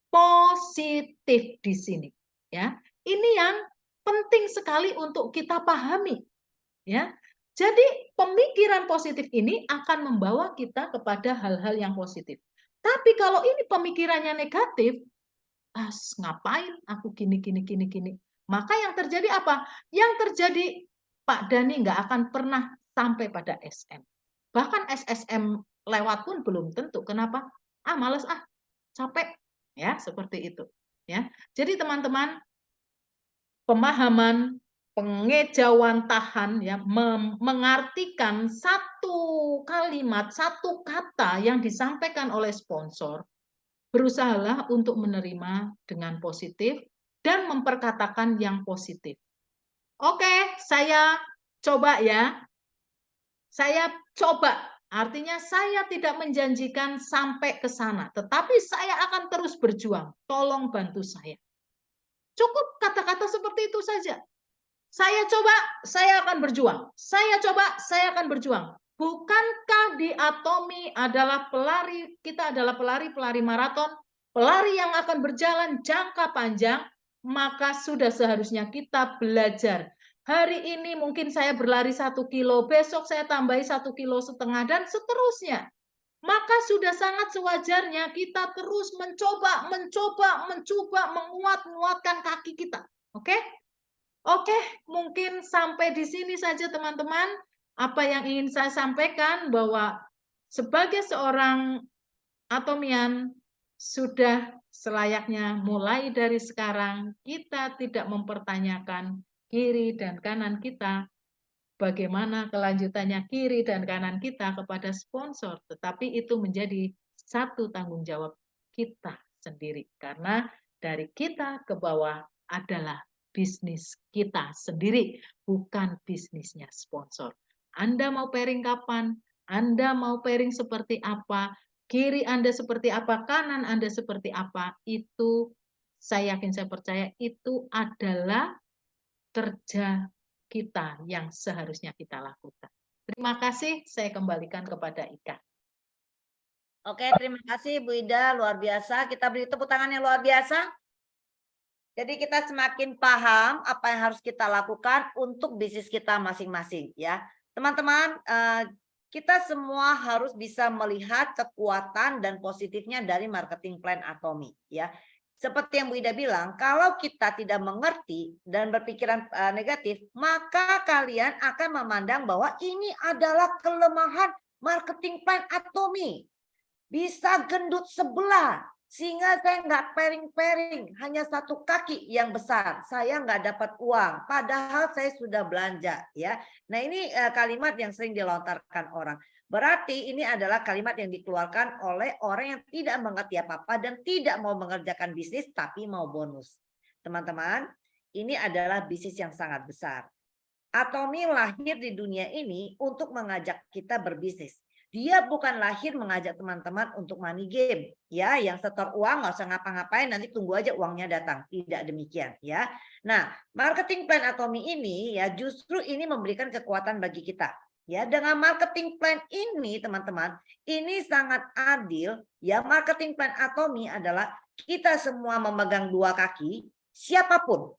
positif di sini. Ya, ini yang penting sekali untuk kita pahami. Ya, jadi pemikiran positif ini akan membawa kita kepada hal-hal yang positif. Tapi kalau ini pemikirannya negatif, ngapain aku gini. Maka yang terjadi apa? Yang terjadi Pak Dhani nggak akan pernah sampai pada SM. Bahkan SSM lewat pun belum tentu. Kenapa? Males capek. Ya, seperti itu. Ya. Jadi teman-teman, pemahaman pengejawantahan ya mengartikan satu kalimat, satu kata yang disampaikan oleh sponsor. Berusahalah untuk menerima dengan positif dan memperkatakan yang positif. Oke, saya coba ya. Saya coba, artinya saya tidak menjanjikan sampai ke sana, tetapi saya akan terus berjuang. Tolong bantu saya. Cukup kata-kata seperti itu saja. Saya coba, saya akan berjuang. Saya coba, saya akan berjuang. Bukankah di Atomi adalah pelari, kita adalah pelari maraton, pelari yang akan berjalan jangka panjang, maka sudah seharusnya kita belajar. Hari ini mungkin saya berlari 1 kilo, besok saya tambahi 1,5 kilo, dan seterusnya. Maka sudah sangat sewajarnya kita terus mencoba, menguatkan kaki kita. Oke? Oke, mungkin sampai di sini saja teman-teman. Apa yang ingin saya sampaikan bahwa sebagai seorang atomian sudah selayaknya mulai dari sekarang kita tidak mempertanyakan kiri dan kanan kita, bagaimana kelanjutannya kiri dan kanan kita kepada sponsor, tetapi itu menjadi satu tanggung jawab kita sendiri karena dari kita ke bawah adalah bisnis kita sendiri, bukan bisnisnya sponsor. Anda mau pairing kapan? Anda mau pairing seperti apa? Kiri Anda seperti apa? Kanan Anda seperti apa? Itu saya yakin, saya percaya itu adalah kerja kita yang seharusnya kita lakukan. Terima kasih, saya kembalikan kepada Ika.
Oke, terima kasih Bu Ida, luar biasa. Kita beri tepuk tangan yang luar biasa. Jadi kita semakin paham apa yang harus kita lakukan untuk bisnis kita masing-masing ya. Teman-teman, kita semua harus bisa melihat kekuatan dan positifnya dari marketing plan Atomi ya. Seperti yang Bu Ida bilang, kalau kita tidak mengerti dan berpikiran negatif, maka kalian akan memandang bahwa ini adalah kelemahan marketing plan Atomi. Bisa gendut sebelah. Sehingga saya nggak pairing-pairing, hanya satu kaki yang besar, saya nggak dapat uang, padahal saya sudah belanja ya. Nah ini kalimat yang sering dilontarkan orang. Berarti ini adalah kalimat yang dikeluarkan oleh orang yang tidak mengerti apa-apa dan tidak mau mengerjakan bisnis tapi mau bonus. Teman-teman, ini adalah bisnis yang sangat besar. Atomi lahir di dunia ini untuk mengajak kita berbisnis. Dia bukan lahir mengajak teman-teman untuk money game ya, yang setor uang nggak usah ngapa-ngapain, nanti tunggu aja uangnya datang. Tidak demikian ya. Nah, marketing plan Atomi ini ya justru ini memberikan kekuatan bagi kita. Ya, dengan marketing plan ini teman-teman, ini sangat adil ya. Marketing plan Atomi adalah kita semua memegang dua kaki, siapapun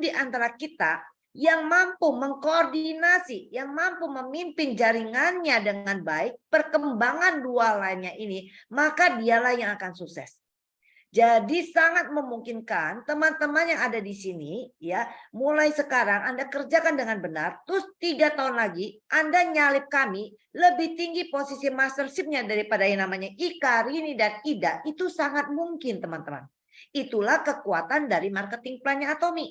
di antara kita yang mampu mengkoordinasi, yang mampu memimpin jaringannya dengan baik, perkembangan dua lainnya ini, maka dialah yang akan sukses. Jadi sangat memungkinkan teman-teman yang ada di sini, ya, mulai sekarang Anda kerjakan dengan benar, terus 3 tahun lagi Anda nyalip kami, lebih tinggi posisi mastership-nya daripada yang namanya Ika, Rini, dan Ida, itu sangat mungkin teman-teman. Itulah kekuatan dari marketing plan-nya Atomi.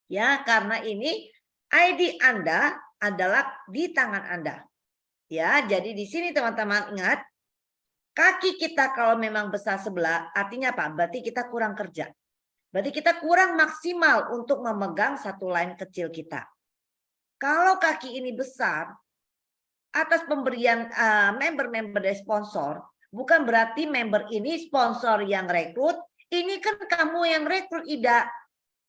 Ya, karena ini ID Anda adalah di tangan Anda. Ya, jadi di sini teman-teman ingat, kaki kita kalau memang besar sebelah, artinya apa? Berarti kita kurang kerja. Berarti kita kurang maksimal untuk memegang satu line kecil kita. Kalau kaki ini besar, atas pemberian member-member dari sponsor, bukan berarti member ini sponsor yang rekrut, ini kan kamu yang rekrut Ida,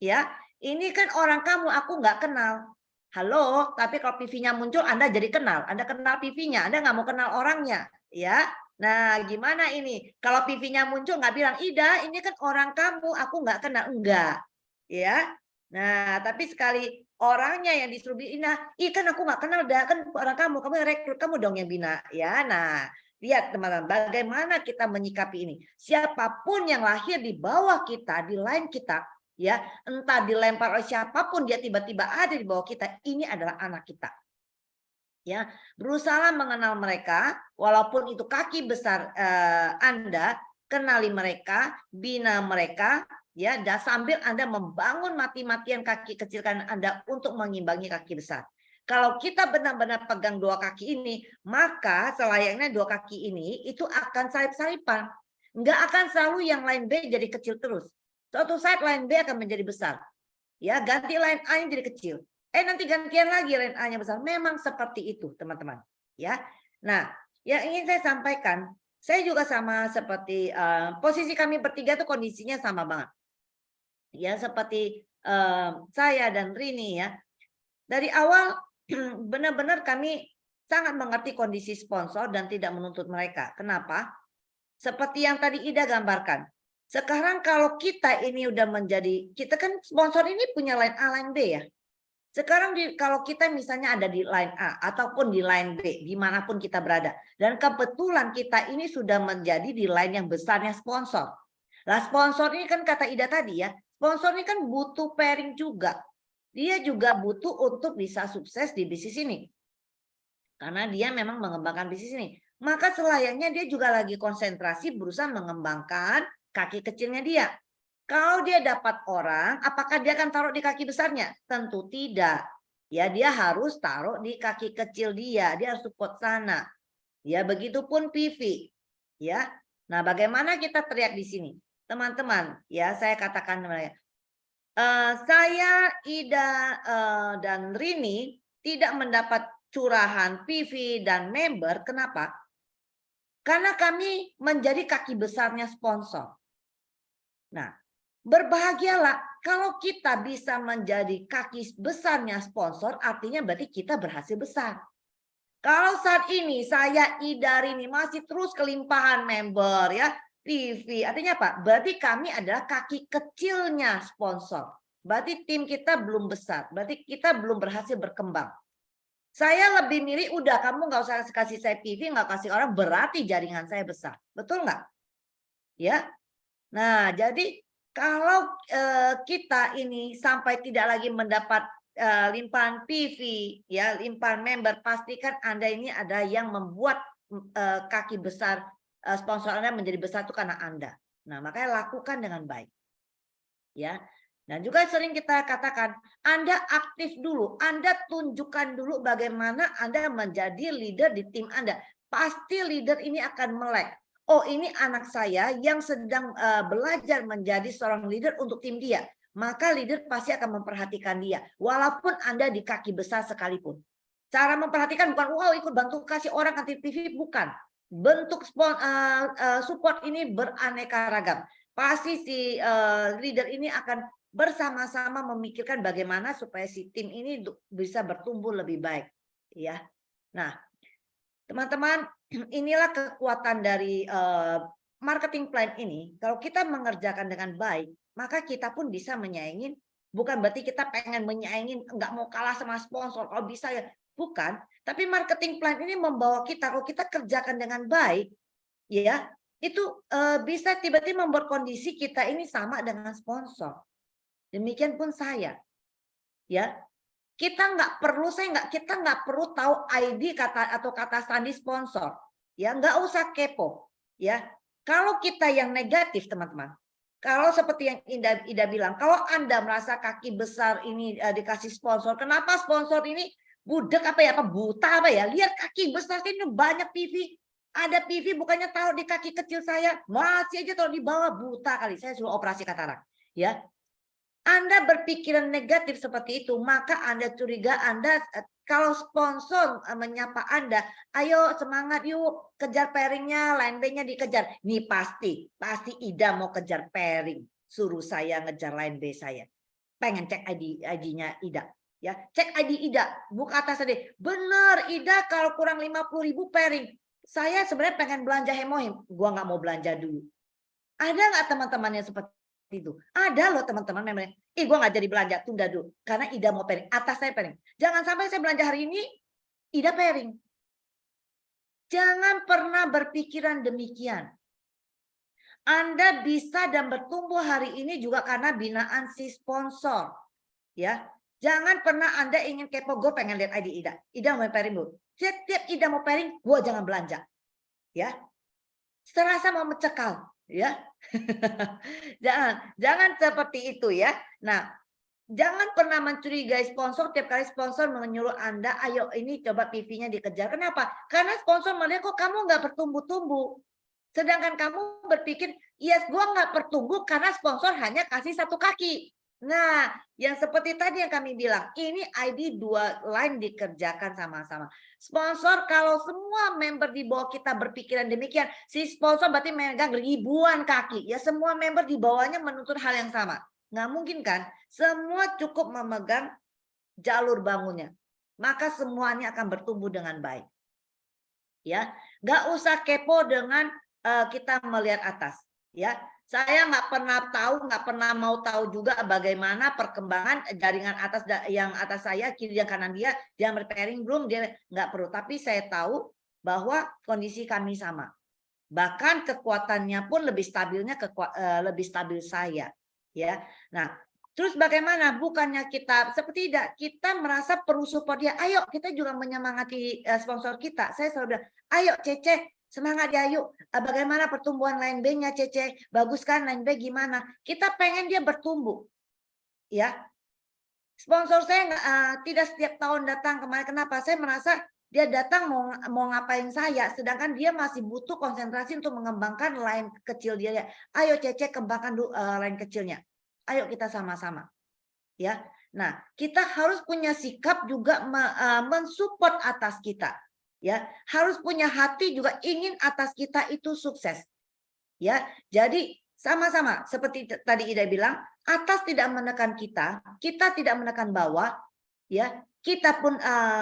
ya. Ini kan orang kamu, aku nggak kenal. Halo, tapi kalau PV-nya muncul, Anda jadi kenal. Anda kenal PV-nya, Anda nggak mau kenal orangnya, ya. Nah, gimana ini? Kalau PV-nya muncul nggak bilang, Ida, ini kan orang kamu, aku nggak kenal, enggak, ya. Nah, tapi sekali orangnya yang disuruh bina, kan aku nggak kenal, dah kan orang kamu yang rekrut, kamu dong yang bina, ya. Nah, lihat teman-teman, bagaimana kita menyikapi ini. Siapapun yang lahir di bawah kita, di line kita, ya, entah dilempar oleh siapapun dia tiba-tiba ada di bawah kita, ini adalah anak kita. Ya, berusaha mengenal mereka, walaupun itu kaki besar Anda, kenali mereka, bina mereka, ya, dan sambil Anda membangun mati-matian kaki kecil kanan Anda untuk mengimbangi kaki besar. Kalau kita benar-benar pegang dua kaki ini, maka selayaknya dua kaki ini itu akan salip-salipan. Enggak akan selalu yang line B jadi kecil terus. Suatu saat line B akan menjadi besar. Ya, ganti line A yang jadi kecil. Nanti gantian lagi line A-nya besar. Memang seperti itu, teman-teman. Ya. Nah, yang ingin saya sampaikan, saya juga sama seperti posisi kami bertiga tuh kondisinya sama banget. Ya, seperti saya dan Rini ya. Dari awal benar-benar kami sangat mengerti kondisi sponsor dan tidak menuntut mereka. Kenapa? Seperti yang tadi Ida gambarkan. Sekarang kalau kita ini udah menjadi, kita kan sponsor ini punya line A, line B ya. Sekarang kalau kita misalnya ada di line A ataupun di line B, dimanapun kita berada. Dan kebetulan kita ini sudah menjadi di line yang besarnya sponsor. Lah sponsor ini kan kata Ida tadi ya, sponsor ini kan butuh pairing juga. Dia juga butuh untuk bisa sukses di bisnis ini. Karena dia memang mengembangkan bisnis ini. Maka selayaknya dia juga lagi konsentrasi berusaha mengembangkan kaki kecilnya dia. Kalau dia dapat orang, apakah dia akan taruh di kaki besarnya? Tentu tidak. Ya, dia harus taruh di kaki kecil dia. Dia harus support sana. Ya, begitupun PV. Ya. Nah, bagaimana kita teriak di sini? Teman-teman, ya saya katakan mereka. Saya, Ida, dan Rini tidak mendapat curahan PV dan member. Kenapa? Karena kami menjadi kaki besarnya sponsor. Nah, berbahagialah kalau kita bisa menjadi kaki besarnya sponsor, artinya berarti kita berhasil besar. Kalau saat ini saya Ida Rini masih terus kelimpahan member ya, PV, artinya apa? Berarti kami adalah kaki kecilnya sponsor. Berarti tim kita belum besar, berarti kita belum berhasil berkembang. Saya lebih milih udah kamu nggak usah kasih saya PV, nggak kasih orang, berarti jaringan saya besar. Betul nggak? Ya. Nah, jadi kalau kita ini sampai tidak lagi mendapat limpahan PV, ya limpahan member, pastikan Anda ini ada yang membuat kaki besar sponsor Anda menjadi besar itu karena Anda. Nah, makanya lakukan dengan baik. Ya. Dan juga sering kita katakan, Anda aktif dulu, Anda tunjukkan dulu bagaimana Anda menjadi leader di tim Anda. Pasti leader ini akan melek. Oh, ini anak saya yang sedang belajar menjadi seorang leader untuk tim dia. Maka leader pasti akan memperhatikan dia. Walaupun Anda di kaki besar sekalipun. Cara memperhatikan bukan, wow ikut bantu kasih orang anti TV, bukan. Bentuk support ini beraneka ragam. Pasti si leader ini akan bersama-sama memikirkan bagaimana supaya si tim ini bisa bertumbuh lebih baik. Ya. Nah, teman-teman, inilah kekuatan dari marketing plan ini. Kalau kita mengerjakan dengan baik, maka kita pun bisa menyaingin. Bukan berarti kita pengen menyaingin, nggak mau kalah sama sponsor. Kalau bisa ya, bukan. Tapi marketing plan ini membawa kita, kalau kita kerjakan dengan baik, ya itu bisa tiba-tiba membuat kondisi kita ini sama dengan sponsor. Demikian pun saya, ya kita nggak perlu tahu ID kata sandi sponsor, ya nggak usah kepo, ya kalau kita yang negatif teman-teman, kalau seperti yang Ida bilang, kalau Anda merasa kaki besar ini dikasih sponsor, kenapa sponsor ini budek apa ya, apa buta apa ya, lihat kaki besar ini banyak PV. Ada PV bukannya taruh di kaki kecil saya, masih aja taruh di bawah, buta kali. Saya suruh operasi katarak, ya. Anda berpikiran negatif seperti itu, maka Anda curiga Anda kalau sponsor menyapa Anda, ayo semangat yuk, kejar pairingnya, line B-nya dikejar. Nih pasti Ida mau kejar pairing, suruh saya ngejar line B saya. Pengen cek ID-nya Ida. Ya, cek ID Ida, buka atas tadi. Bener, Ida kalau kurang 50.000 pairing. Saya sebenarnya pengen belanja hemohim, gua nggak mau belanja dulu. Ada nggak teman-temannya seperti itu? Ada loh teman-teman memang. Gua nggak jadi belanja, tunda dulu. Karena Ida mau pairing, atas saya pairing. Jangan sampai saya belanja hari ini, Ida pairing. Jangan pernah berpikiran demikian. Anda bisa dan bertumbuh hari ini juga karena binaan si sponsor. Ya, jangan pernah Anda ingin kepo, gue pengen lihat ID Ida. Ida mau pairing, Bu. Setiap Ida mau pairing, gue jangan belanja. Ya, serasa mau mencekal. Ya, jangan seperti itu ya. Nah, jangan pernah mencurigai sponsor tiap kali sponsor menyuruh Anda, ayo ini coba PV-nya dikejar. Kenapa? Karena sponsor melihat kok kamu nggak bertumbuh-tumbuh. Sedangkan kamu berpikir, yes, gua nggak bertumbuh karena sponsor hanya kasih satu kaki. Nah, yang seperti tadi yang kami bilang, ini ID 2 line dikerjakan sama-sama. Sponsor kalau semua member di bawah kita berpikiran demikian, si sponsor berarti memegang ribuan kaki. Ya semua member di bawahnya menuntut hal yang sama. Nggak mungkin kan? Semua cukup memegang jalur bangunnya. Maka semuanya akan bertumbuh dengan baik. Ya, nggak usah kepo dengan kita melihat atas. Ya, saya nggak pernah tahu, nggak pernah mau tahu juga bagaimana perkembangan jaringan atas yang atas saya, kiri dan kanan dia berpairing belum, dia nggak perlu. Tapi saya tahu bahwa kondisi kami sama. Bahkan kekuatannya pun lebih stabilnya lebih stabil saya. Ya, nah terus bagaimana? Bukannya kita seperti tidak, kita merasa perlu support dia. Ayo kita juga menyemangati sponsor kita. Saya selalu bilang, ayo Cece, semangat ya yuk. Bagaimana pertumbuhan line B-nya Cece? Bagus kan line B gimana? Kita pengen dia bertumbuh. Ya. Sponsor saya tidak setiap tahun datang kemarin. Kenapa? Saya merasa dia datang mau ngapain saya, sedangkan dia masih butuh konsentrasi untuk mengembangkan line kecil dia. Ayo Cece kembangkan line kecilnya. Ayo kita sama-sama. Ya. Nah, kita harus punya sikap juga mensupport atas kita. Ya, harus punya hati juga ingin atas kita itu sukses. Ya, jadi sama-sama seperti tadi Ida bilang, atas tidak menekan kita, kita tidak menekan bawah, ya. Kita pun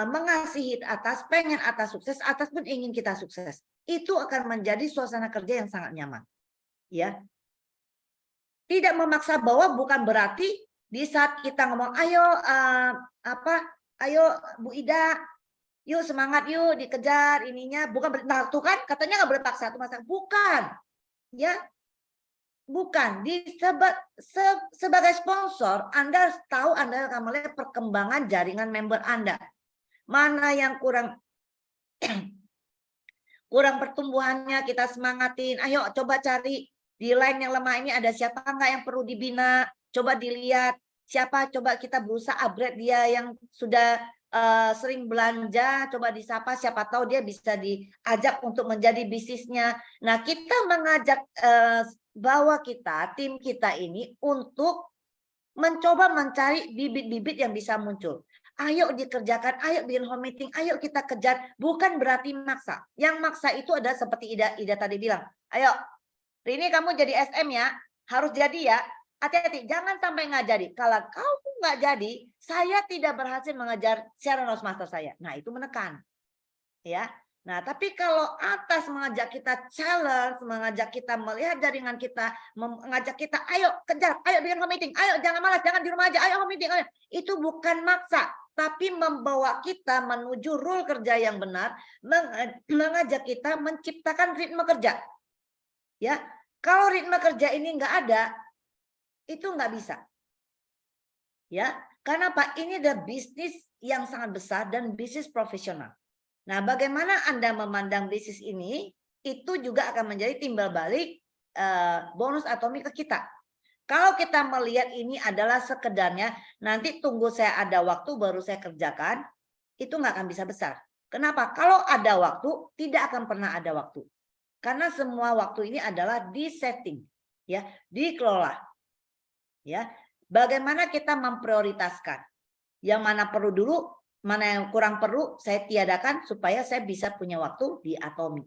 mengasihi atas, pengen atas sukses, atas pun ingin kita sukses. Itu akan menjadi suasana kerja yang sangat nyaman. Ya. Tidak memaksa bawah bukan berarti di saat kita ngomong, ayo ayo Bu Ida, yuk semangat yuk dikejar ininya, bukan nah, tuh kan katanya nggak boleh paksa, tuh bukan. Ya, bukan. Sebagai sponsor, Anda harus tahu Anda akan melihat perkembangan jaringan member Anda. Mana yang kurang pertumbuhannya kita semangatin. Ayo coba cari di line yang lemah ini ada siapa nggak yang perlu dibina. Coba dilihat siapa, coba kita berusaha upgrade dia yang sudah sering belanja, coba disapa, siapa tahu dia bisa diajak untuk menjadi bisnisnya. Nah, kita mengajak bahwa tim kita ini untuk mencoba mencari bibit-bibit yang bisa muncul. Ayo dikerjakan, ayo bikin home meeting, ayo kita kejar. Bukan berarti maksa. Yang maksa itu ada seperti Ida tadi bilang. Ayo, Rini kamu jadi SM ya, harus jadi ya. Hati-hati, jangan sampai nggak jadi. Kalau kamu nggak jadi, saya tidak berhasil mengejar Sharon Rose Master saya. Nah, itu menekan. Ya. Nah, tapi kalau atas mengajak kita challenge, mengajak kita melihat jaringan kita, mengajak kita, ayo kejar, ayo bikin home meeting, ayo jangan malas, jangan di rumah aja, ayo home meeting, ayo. Itu bukan maksa, tapi membawa kita menuju rule kerja yang benar, mengajak kita menciptakan ritme kerja. Ya, kalau ritme kerja ini nggak ada, itu nggak bisa. Ya, karena Pak ini ada bisnis yang sangat besar dan bisnis profesional. Nah, bagaimana Anda memandang bisnis ini, itu juga akan menjadi timbal balik bonus atomik ke kita. Kalau kita melihat ini adalah sekedarnya, nanti tunggu saya ada waktu baru saya kerjakan, itu nggak akan bisa besar. Kenapa? Kalau ada waktu, tidak akan pernah ada waktu. Karena semua waktu ini adalah di-setting, ya, dikelola. Ya. Bagaimana kita memprioritaskan? Yang mana perlu dulu, mana yang kurang perlu, saya tiadakan supaya saya bisa punya waktu di Atomi.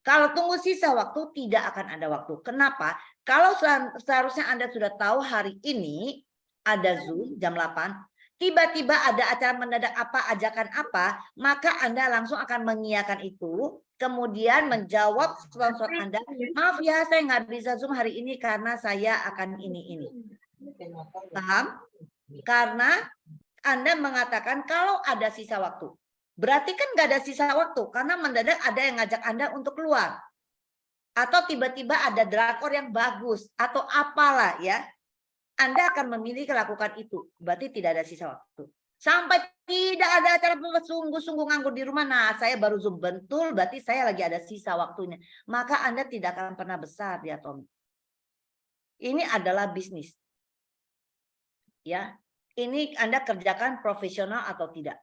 Kalau tunggu sisa waktu, tidak akan ada waktu. Kenapa? Kalau seharusnya Anda sudah tahu hari ini ada Zoom jam 8, tiba-tiba ada acara mendadak apa, ajakan apa, maka Anda langsung akan mengiyakan itu, kemudian menjawab sponsor Anda, maaf ya saya nggak bisa Zoom hari ini karena saya akan ini. Paham? Karena Anda mengatakan kalau ada sisa waktu. Berarti kan nggak ada sisa waktu, karena mendadak ada yang ngajak Anda untuk keluar. Atau tiba-tiba ada drakor yang bagus, atau apalah ya. Anda akan memilih melakukan itu. Berarti tidak ada sisa waktu. Sampai tidak ada acara sungguh-sungguh nganggur di rumah. Nah, saya baru Zoom. Betul, berarti saya lagi ada sisa waktunya. Maka Anda tidak akan pernah besar di Atomi. Ini adalah bisnis. Ya, ini Anda kerjakan profesional atau tidak.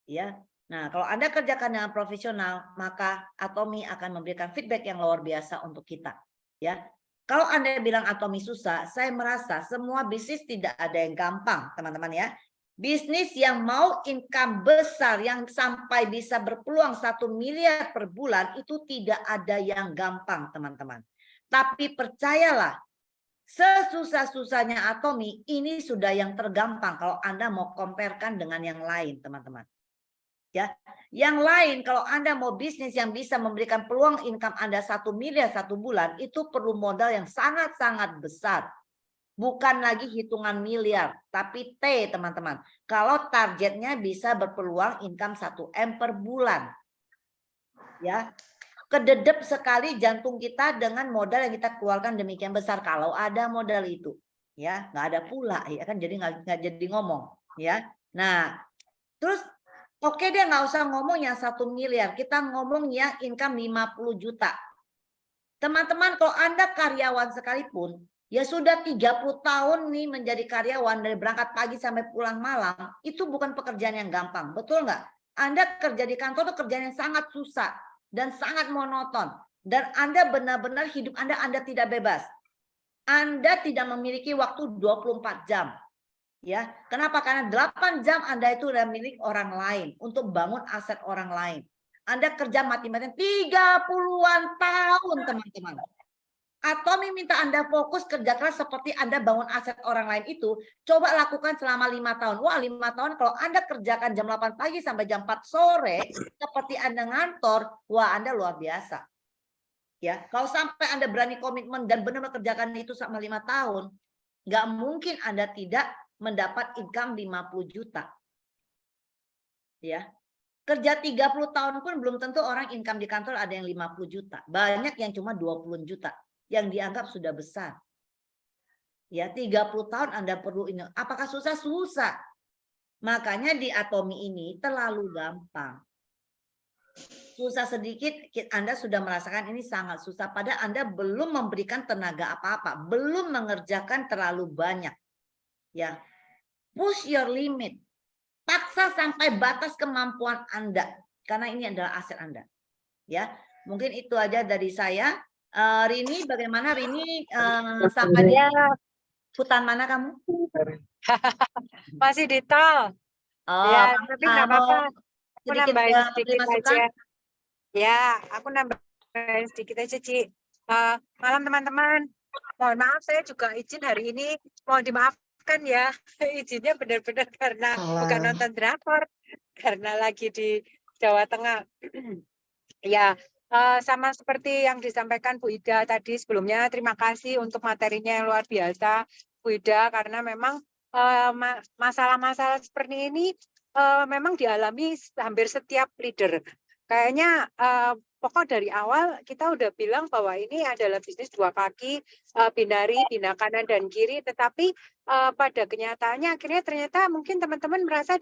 Ya. Nah, kalau Anda kerjakan dengan profesional, maka Atomi akan memberikan feedback yang luar biasa untuk kita. Ya. Kalau Anda bilang Atomi susah, saya merasa semua bisnis tidak ada yang gampang, teman-teman ya. Bisnis yang mau income besar, yang sampai bisa berpeluang 1 miliar per bulan, itu tidak ada yang gampang, teman-teman. Tapi percayalah, sesusah-susahnya Atomi, ini sudah yang tergampang kalau Anda mau comparekan dengan yang lain, teman-teman. Ya, yang lain kalau Anda mau bisnis yang bisa memberikan peluang income Anda 1 miliar 1 bulan, itu perlu modal yang sangat-sangat besar. Bukan lagi hitungan miliar, tapi T, teman-teman. Kalau targetnya bisa berpeluang income 1 M per bulan. Ya, kededep sekali jantung kita dengan modal yang kita keluarkan demikian besar. Kalau ada modal itu, ya nggak ada pula, ya kan, jadi nggak jadi ngomong, ya. Nah, terus oke deh, nggak usah ngomong yang 1 miliar, kita ngomong yang income 50 juta. Teman-teman, kalau Anda karyawan sekalipun, ya sudah 30 tahun nih menjadi karyawan, dari berangkat pagi sampai pulang malam, itu bukan pekerjaan yang gampang, betul nggak? Anda kerja di kantor itu kerjaan yang sangat susah dan sangat monoton. Dan Anda benar-benar hidup Anda tidak bebas. Anda tidak memiliki waktu 24 jam. Ya, kenapa? Karena 8 jam Anda itu udah milik orang lain untuk bangun aset orang lain. Anda kerja mati-matian 30-an tahun, teman-teman. Atomi minta Anda fokus kerja keras seperti Anda bangun aset orang lain itu, coba lakukan selama 5 tahun. Wah, 5 tahun kalau Anda kerjakan jam 8 pagi sampai jam 4 sore, seperti Anda ngantor, wah Anda luar biasa. Ya, kalau sampai Anda berani komitmen dan benar-benar kerjakan itu selama 5 tahun, nggak mungkin Anda tidak mendapat income 50 juta. Ya. Kerja 30 tahun pun belum tentu orang income di kantor ada yang 50 juta. Banyak yang cuma 20 juta yang dianggap sudah besar. Ya, 30 tahun Anda perlu ini. Apakah susah? Susah. Makanya di Atomi ini terlalu gampang. Susah sedikit Anda sudah merasakan ini sangat susah, padahal Anda belum memberikan tenaga apa-apa, belum mengerjakan terlalu banyak. Ya, push your limit, paksa sampai batas kemampuan Anda, karena ini adalah aset Anda. Ya, mungkin itu aja dari saya. Rini, bagaimana Rini? Sampai di hutan mana kamu?
Masih di tol.
Oh,
Ya, tapi nggak apa-apa. Aku
sedikit
nambahin
beri
sedikit
masukan.
aja. Ya, aku nambahin sedikit aja, Ci. Malam teman-teman. Mohon maaf, saya juga izin hari ini. Mohon dimaafkan ya. Izinnya benar-benar karena bukan nonton drakor. Karena lagi di Jawa Tengah. Ya, sama seperti yang disampaikan Bu Ida tadi sebelumnya. Terima kasih untuk materinya yang luar biasa, Bu Ida. Karena memang masalah-masalah seperti ini memang dialami hampir setiap leader. Kayaknya pokok dari awal kita udah bilang bahwa ini adalah bisnis 2 kaki, binari, bina kanan dan kiri, tetapi pada kenyataannya akhirnya ternyata mungkin teman-teman merasa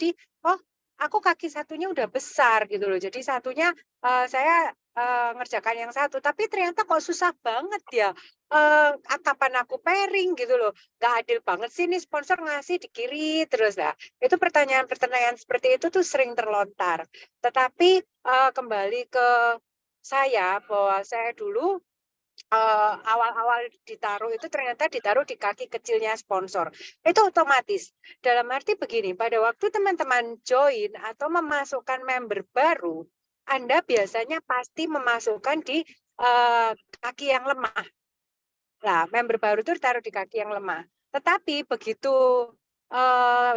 oh aku kaki satunya udah besar gitu loh. Jadi satunya saya ngerjakan yang satu, tapi ternyata kok susah banget ya. Kapan aku pairing gitu loh. Nggak adil banget sih nih sponsor ngasih di kiri terus ya. Itu pertanyaan-pertanyaan seperti itu tuh sering terlontar. Tetapi kembali ke saya bahwa saya dulu awal-awal ditaruh itu ternyata ditaruh di kaki kecilnya sponsor. Itu otomatis. Dalam arti begini, pada waktu teman-teman join atau memasukkan member baru, Anda biasanya pasti memasukkan di kaki yang lemah. Nah, member baru itu ditaruh di kaki yang lemah. Tetapi begitu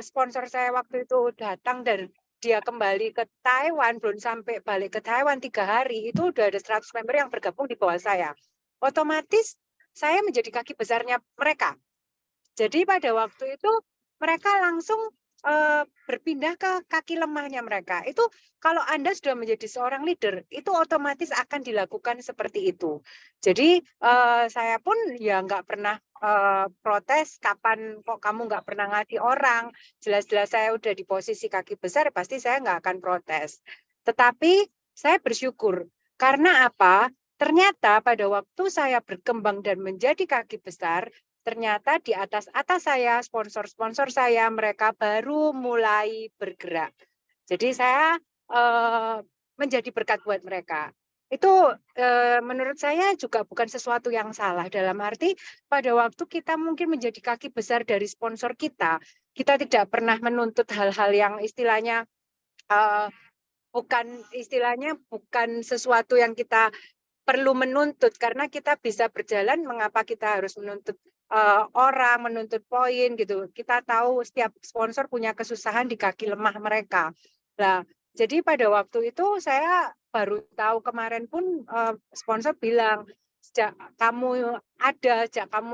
sponsor saya waktu itu datang dan dia kembali ke Taiwan, belum sampai balik ke Taiwan 3 hari, itu udah ada 100 member yang bergabung di bawah saya. Otomatis saya menjadi kaki besarnya mereka. Jadi pada waktu itu mereka langsung berpindah ke kaki lemahnya mereka. Itu kalau Anda sudah menjadi seorang leader, itu otomatis akan dilakukan seperti itu. Jadi saya pun ya nggak pernah protes, kapan kok kamu nggak pernah ngasih orang, jelas-jelas saya udah di posisi kaki besar, pasti saya nggak akan protes. Tetapi saya bersyukur, karena apa? Ternyata pada waktu saya berkembang dan menjadi kaki besar, ternyata di atas saya, sponsor-sponsor saya, mereka baru mulai bergerak. Jadi saya menjadi berkat buat mereka. Itu menurut saya juga bukan sesuatu yang salah. Dalam arti pada waktu kita mungkin menjadi kaki besar dari sponsor kita tidak pernah menuntut hal-hal yang istilahnya bukan sesuatu yang kita perlu menuntut, karena kita bisa berjalan, mengapa kita harus menuntut orang, menuntut poin gitu. Kita tahu setiap sponsor punya kesusahan di kaki lemah mereka. Nah, jadi pada waktu itu saya baru tahu kemarin pun sponsor bilang, sejak kamu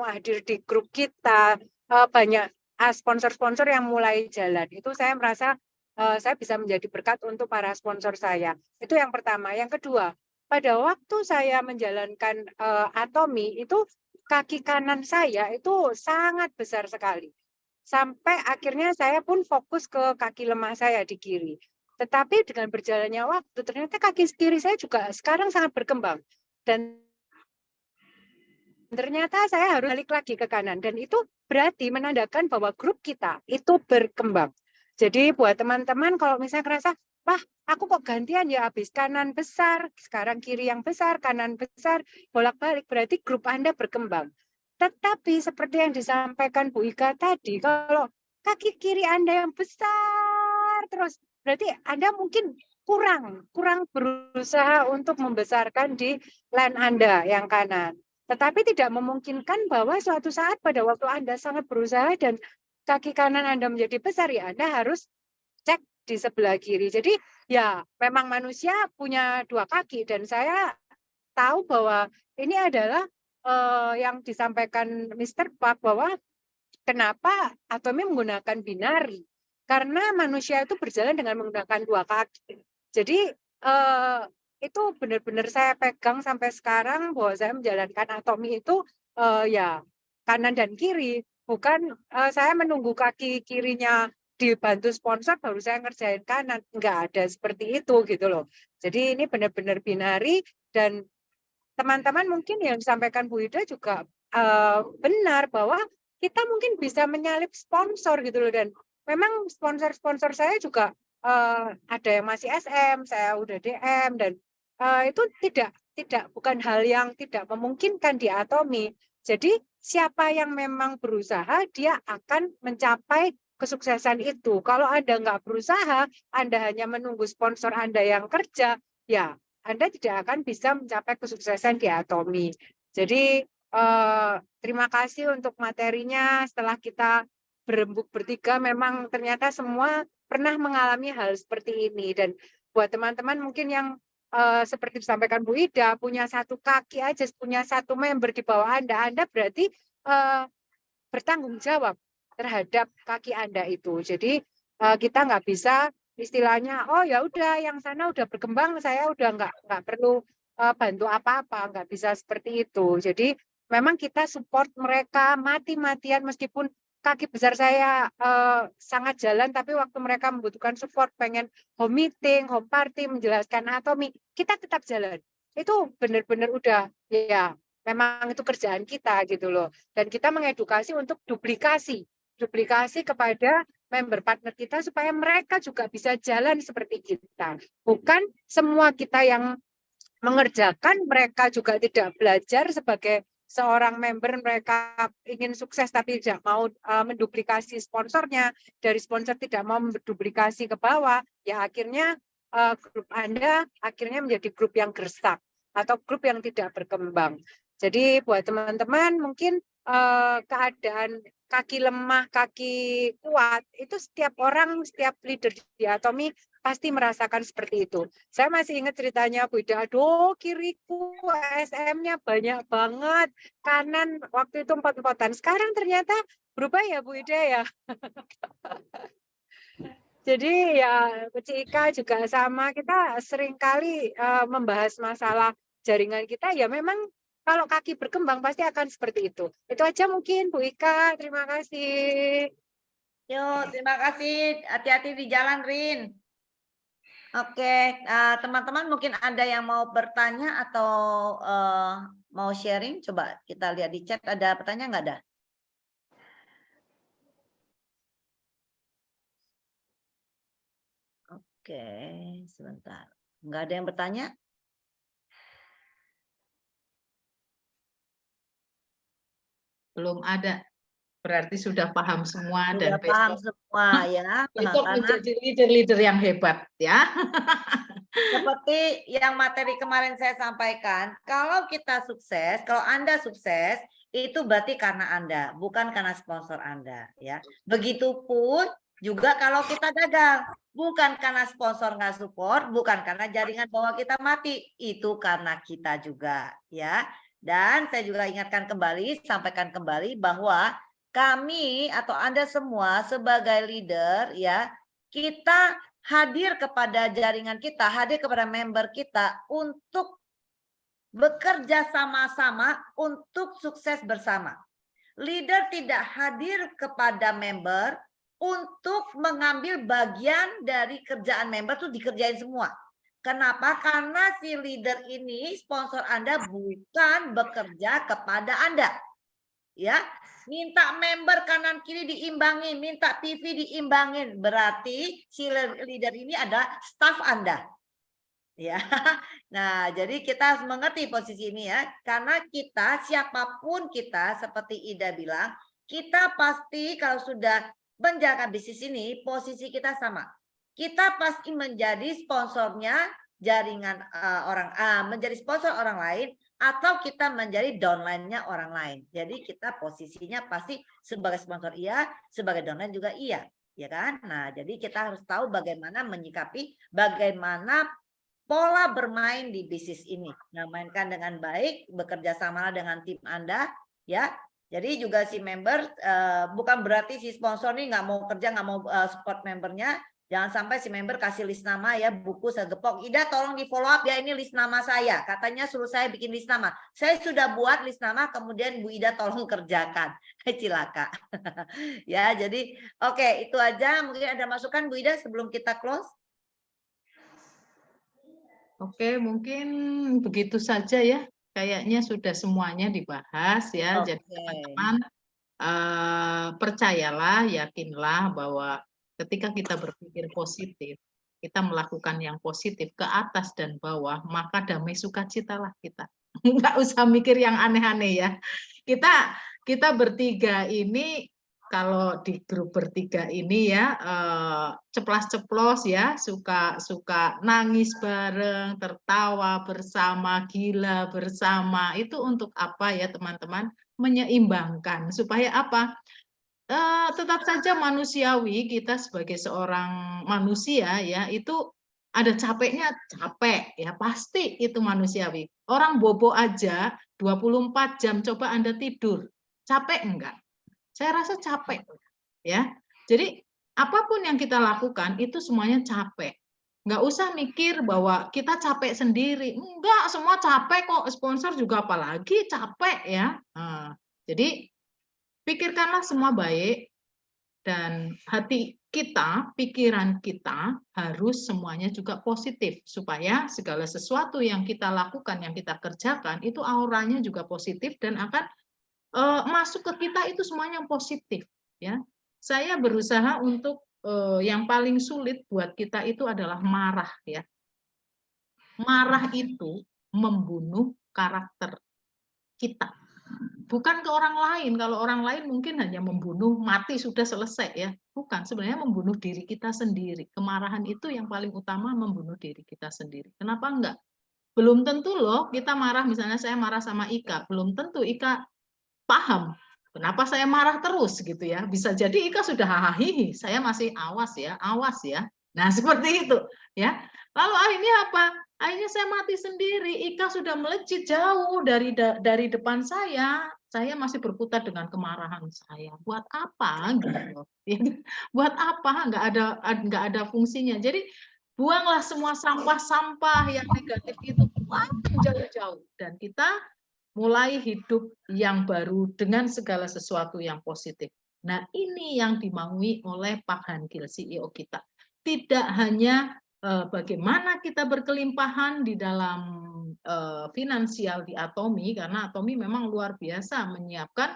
hadir di grup kita, banyak sponsor-sponsor yang mulai jalan. Itu saya merasa saya bisa menjadi berkat untuk para sponsor saya. Itu yang pertama. Yang kedua, pada waktu saya menjalankan Atomi itu kaki kanan saya itu sangat besar sekali. Sampai akhirnya saya pun fokus ke kaki lemah saya di kiri. Tetapi dengan berjalannya waktu ternyata kaki kiri saya juga sekarang sangat berkembang. Dan ternyata saya harus balik lagi ke kanan. Dan itu berarti menandakan bahwa grup kita itu berkembang. Jadi buat teman-teman kalau misalnya ngerasa, wah aku kok gantian ya, habis kanan besar, sekarang kiri yang besar, kanan besar, bolak-balik, berarti grup Anda berkembang. Tetapi seperti yang disampaikan Bu Ika tadi, kalau kaki kiri Anda yang besar terus, berarti Anda mungkin kurang berusaha untuk membesarkan di line Anda yang kanan. Tetapi tidak memungkinkan bahwa suatu saat pada waktu Anda sangat berusaha dan kaki kanan Anda menjadi besar, ya Anda harus cek di sebelah kiri. Jadi ya memang manusia punya dua kaki, dan saya tahu bahwa ini adalah yang disampaikan Mr. Park bahwa kenapa Atomi menggunakan binari. Karena manusia itu berjalan dengan menggunakan dua kaki. Jadi itu benar-benar saya pegang sampai sekarang bahwa saya menjalankan Atomi itu ya kanan dan kiri. Bukan saya menunggu kaki kirinya dibantu sponsor baru saya ngerjain kanan. Enggak ada seperti itu gitu loh. Jadi ini benar-benar binari, dan teman-teman mungkin yang disampaikan Bu Ida juga benar bahwa kita mungkin bisa menyalip sponsor gitu loh, dan memang sponsor-sponsor saya juga ada yang masih SM, saya udah DM, dan itu bukan hal yang tidak memungkinkan di Atomi. Jadi siapa yang memang berusaha dia akan mencapai kesuksesan itu. Kalau Anda nggak berusaha, Anda hanya menunggu sponsor Anda yang kerja, ya Anda tidak akan bisa mencapai kesuksesan di Atomi. Jadi terima kasih untuk materinya. Setelah kita berembuk bertiga, memang ternyata semua pernah mengalami hal seperti ini. Dan buat teman-teman mungkin yang seperti disampaikan Bu Ida, punya satu kaki aja, punya satu member di bawah Anda berarti bertanggung jawab terhadap kaki Anda itu. Jadi kita nggak bisa istilahnya, oh ya udah yang sana udah berkembang, saya udah nggak perlu bantu apa-apa, nggak bisa seperti itu. Jadi memang kita support mereka mati-matian, meskipun kaki besar saya sangat jalan, tapi waktu mereka membutuhkan support, pengen home meeting, home party, menjelaskan Atomi, kita tetap jalan. itu benar-benar udah ya memang itu kerjaan kita gitu loh. Dan kita mengedukasi untuk duplikasi kepada member partner kita supaya mereka juga bisa jalan seperti kita. Bukan semua kita yang mengerjakan, mereka juga tidak belajar sebagai seorang member, mereka ingin sukses tapi tidak mau menduplikasi sponsornya, dari sponsor tidak mau menduplikasi ke bawah, ya akhirnya grup Anda akhirnya menjadi grup yang gersak atau grup yang tidak berkembang. Jadi buat teman-teman mungkin keadaan kaki lemah, kaki kuat, itu setiap orang, setiap leader di Atomi pasti merasakan seperti itu. Saya masih ingat ceritanya Bu Ida, aduh kiriku SM-nya banyak banget, kanan waktu itu empot-empotan. Sekarang ternyata berubah ya Bu Ida ya. Jadi ya Cik Ika juga sama, kita seringkali membahas masalah jaringan kita, ya memang kalau kaki berkembang pasti akan seperti itu. Itu aja mungkin Bu Ika, terima kasih.
Yuk, terima kasih. Hati-hati di jalan, Rin. Oke, teman-teman mungkin ada yang mau bertanya atau mau sharing? Coba kita lihat di chat, ada pertanyaan nggak ada? Oke, sebentar. Nggak ada yang bertanya?
Belum ada. Berarti sudah paham semua
Sudah
dan
paham
besok
semua ya.
besok
Karena
menjadi leader-leader yang hebat ya.
seperti yang materi kemarin saya sampaikan, kalau kita sukses, kalau Anda sukses, itu berarti karena Anda, bukan karena sponsor Anda, ya. Begitupun juga kalau kita gagal, bukan karena sponsor nggak support, bukan karena jaringan bawah kita mati, itu karena kita juga, ya. Dan saya juga ingatkan kembali, sampaikan kembali bahwa kami atau Anda semua sebagai leader, ya, kita hadir kepada jaringan kita, hadir kepada member kita untuk bekerja sama-sama untuk sukses bersama. Leader tidak hadir kepada member untuk mengambil bagian dari kerjaan member itu dikerjain semua. Kenapa? Karena si leader ini sponsor Anda bukan bekerja kepada Anda. Ya, minta member kanan kiri diimbangin, minta PV diimbangin, berarti si leader ini adalah staff Anda. Ya. Nah, jadi kita harus mengerti posisi ini ya, karena kita siapapun kita seperti Ida bilang, kita pasti kalau sudah menjaga bisnis ini posisi kita sama. Kita pasti menjadi sponsornya jaringan menjadi sponsor orang lain, atau kita menjadi downline-nya orang lain. Jadi kita posisinya pasti sebagai sponsor iya, sebagai downline juga iya, ya kan? Nah, jadi kita harus tahu bagaimana menyikapi, bagaimana pola bermain di bisnis ini. Nah, mainkan dengan baik, bekerja sama dengan tim Anda, ya. Jadi juga si member bukan berarti si sponsor ini nggak mau kerja, nggak mau support membernya. Jangan sampai si member kasih list nama ya, buku segepok. Ida tolong di follow up ya, ini list nama saya. Katanya suruh saya bikin list nama. Saya sudah buat list nama, kemudian Bu Ida tolong kerjakan. Cilaka. Ya, jadi oke, itu aja. Mungkin ada masukan Bu Ida sebelum kita close?
Oke, mungkin begitu saja ya. Kayaknya sudah semuanya dibahas ya. Jadi teman-teman percayalah, yakinlah bahwa ketika kita berpikir positif, kita melakukan yang positif ke atas dan bawah, maka damai sukacitalah kita. Nggak usah mikir yang aneh-aneh ya. Kita bertiga ini, kalau di grup bertiga ini ya, ceplas-ceplos ya, suka nangis bareng, tertawa bersama, gila bersama. Itu untuk apa ya teman-teman? Menyeimbangkan supaya apa? Tetap saja manusiawi, kita sebagai seorang manusia ya, itu ada capeknya, capek ya, pasti itu manusiawi. Orang bobo aja 24 jam, coba Anda tidur, capek enggak? Saya rasa capek ya. Jadi apapun yang kita lakukan itu semuanya capek. Nggak usah mikir bahwa kita capek sendiri, enggak, semua capek kok, sponsor juga apalagi capek ya. Jadi pikirkanlah semua baik, dan hati kita, pikiran kita harus semuanya juga positif supaya segala sesuatu yang kita lakukan, yang kita kerjakan itu auranya juga positif dan akan masuk ke kita itu semuanya yang positif, ya. Saya berusaha untuk yang paling sulit buat kita itu adalah marah, ya. Marah itu membunuh karakter kita. Bukan ke orang lain. Kalau orang lain mungkin hanya membunuh, mati sudah selesai, ya. Bukan, sebenarnya membunuh diri kita sendiri. Kemarahan itu yang paling utama membunuh diri kita sendiri. Kenapa enggak? Belum tentu loh kita marah, misalnya saya marah sama Ika, belum tentu Ika paham kenapa saya marah terus gitu ya. Bisa jadi Ika sudah hahihi, saya masih awas ya. Nah, seperti itu, ya. Lalu akhirnya apa? Akhirnya saya mati sendiri. Ika sudah melejit jauh dari depan saya masih berputar dengan kemarahan saya. Buat apa gitu? Buat apa? Nggak ada fungsinya. Jadi buanglah semua sampah-sampah yang negatif itu, buang jauh-jauh, dan kita mulai hidup yang baru dengan segala sesuatu yang positif. Nah, ini yang dimaui oleh Pak Hangil, CEO kita. Tidak hanya bagaimana kita berkelimpahan di dalam finansial di Atomi, karena Atomi memang luar biasa menyiapkan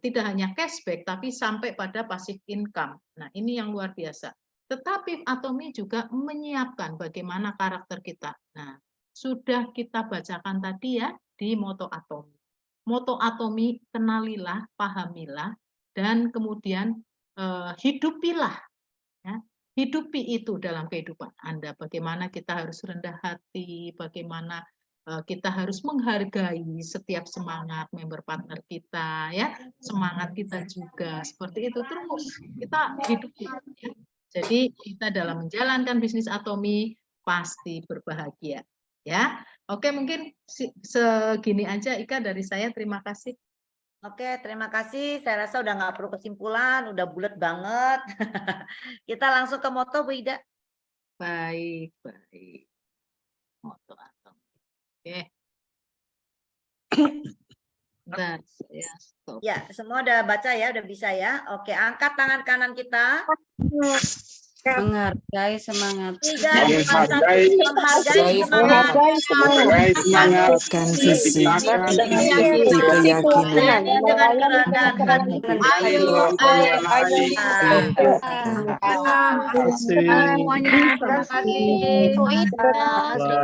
tidak hanya cashback, tapi sampai pada passive income. Nah, ini yang luar biasa. Tetapi Atomi juga menyiapkan bagaimana karakter kita. Nah, sudah kita bacakan tadi ya di Moto Atomi. Moto Atomi, kenalilah, pahamilah, dan kemudian hidupilah. Ya. Hidupi itu dalam kehidupan Anda. Bagaimana kita harus rendah hati, bagaimana kita harus menghargai setiap semangat member partner kita, ya, semangat kita juga seperti itu terus kita hidupi. Ya. Jadi kita dalam menjalankan bisnis Atomi pasti berbahagia, ya. Oke, mungkin segini aja Ika dari saya. Terima kasih.
Oke, terima kasih. Saya rasa udah nggak perlu kesimpulan, udah bulat banget. Kita langsung ke moto, Bu Ida.
Baik. Moto Atomi. Oke. Bentar, saya stop.
Ya, semua udah baca ya, udah bisa ya. Oke, angkat tangan kanan kita.
Menghargai semangat.
Tiga,
Menghargai
semangat.
Mengharapkan visi, ikuti keyakinan.
Dengan kerendahan hati.
Ayo.
Terima kasih.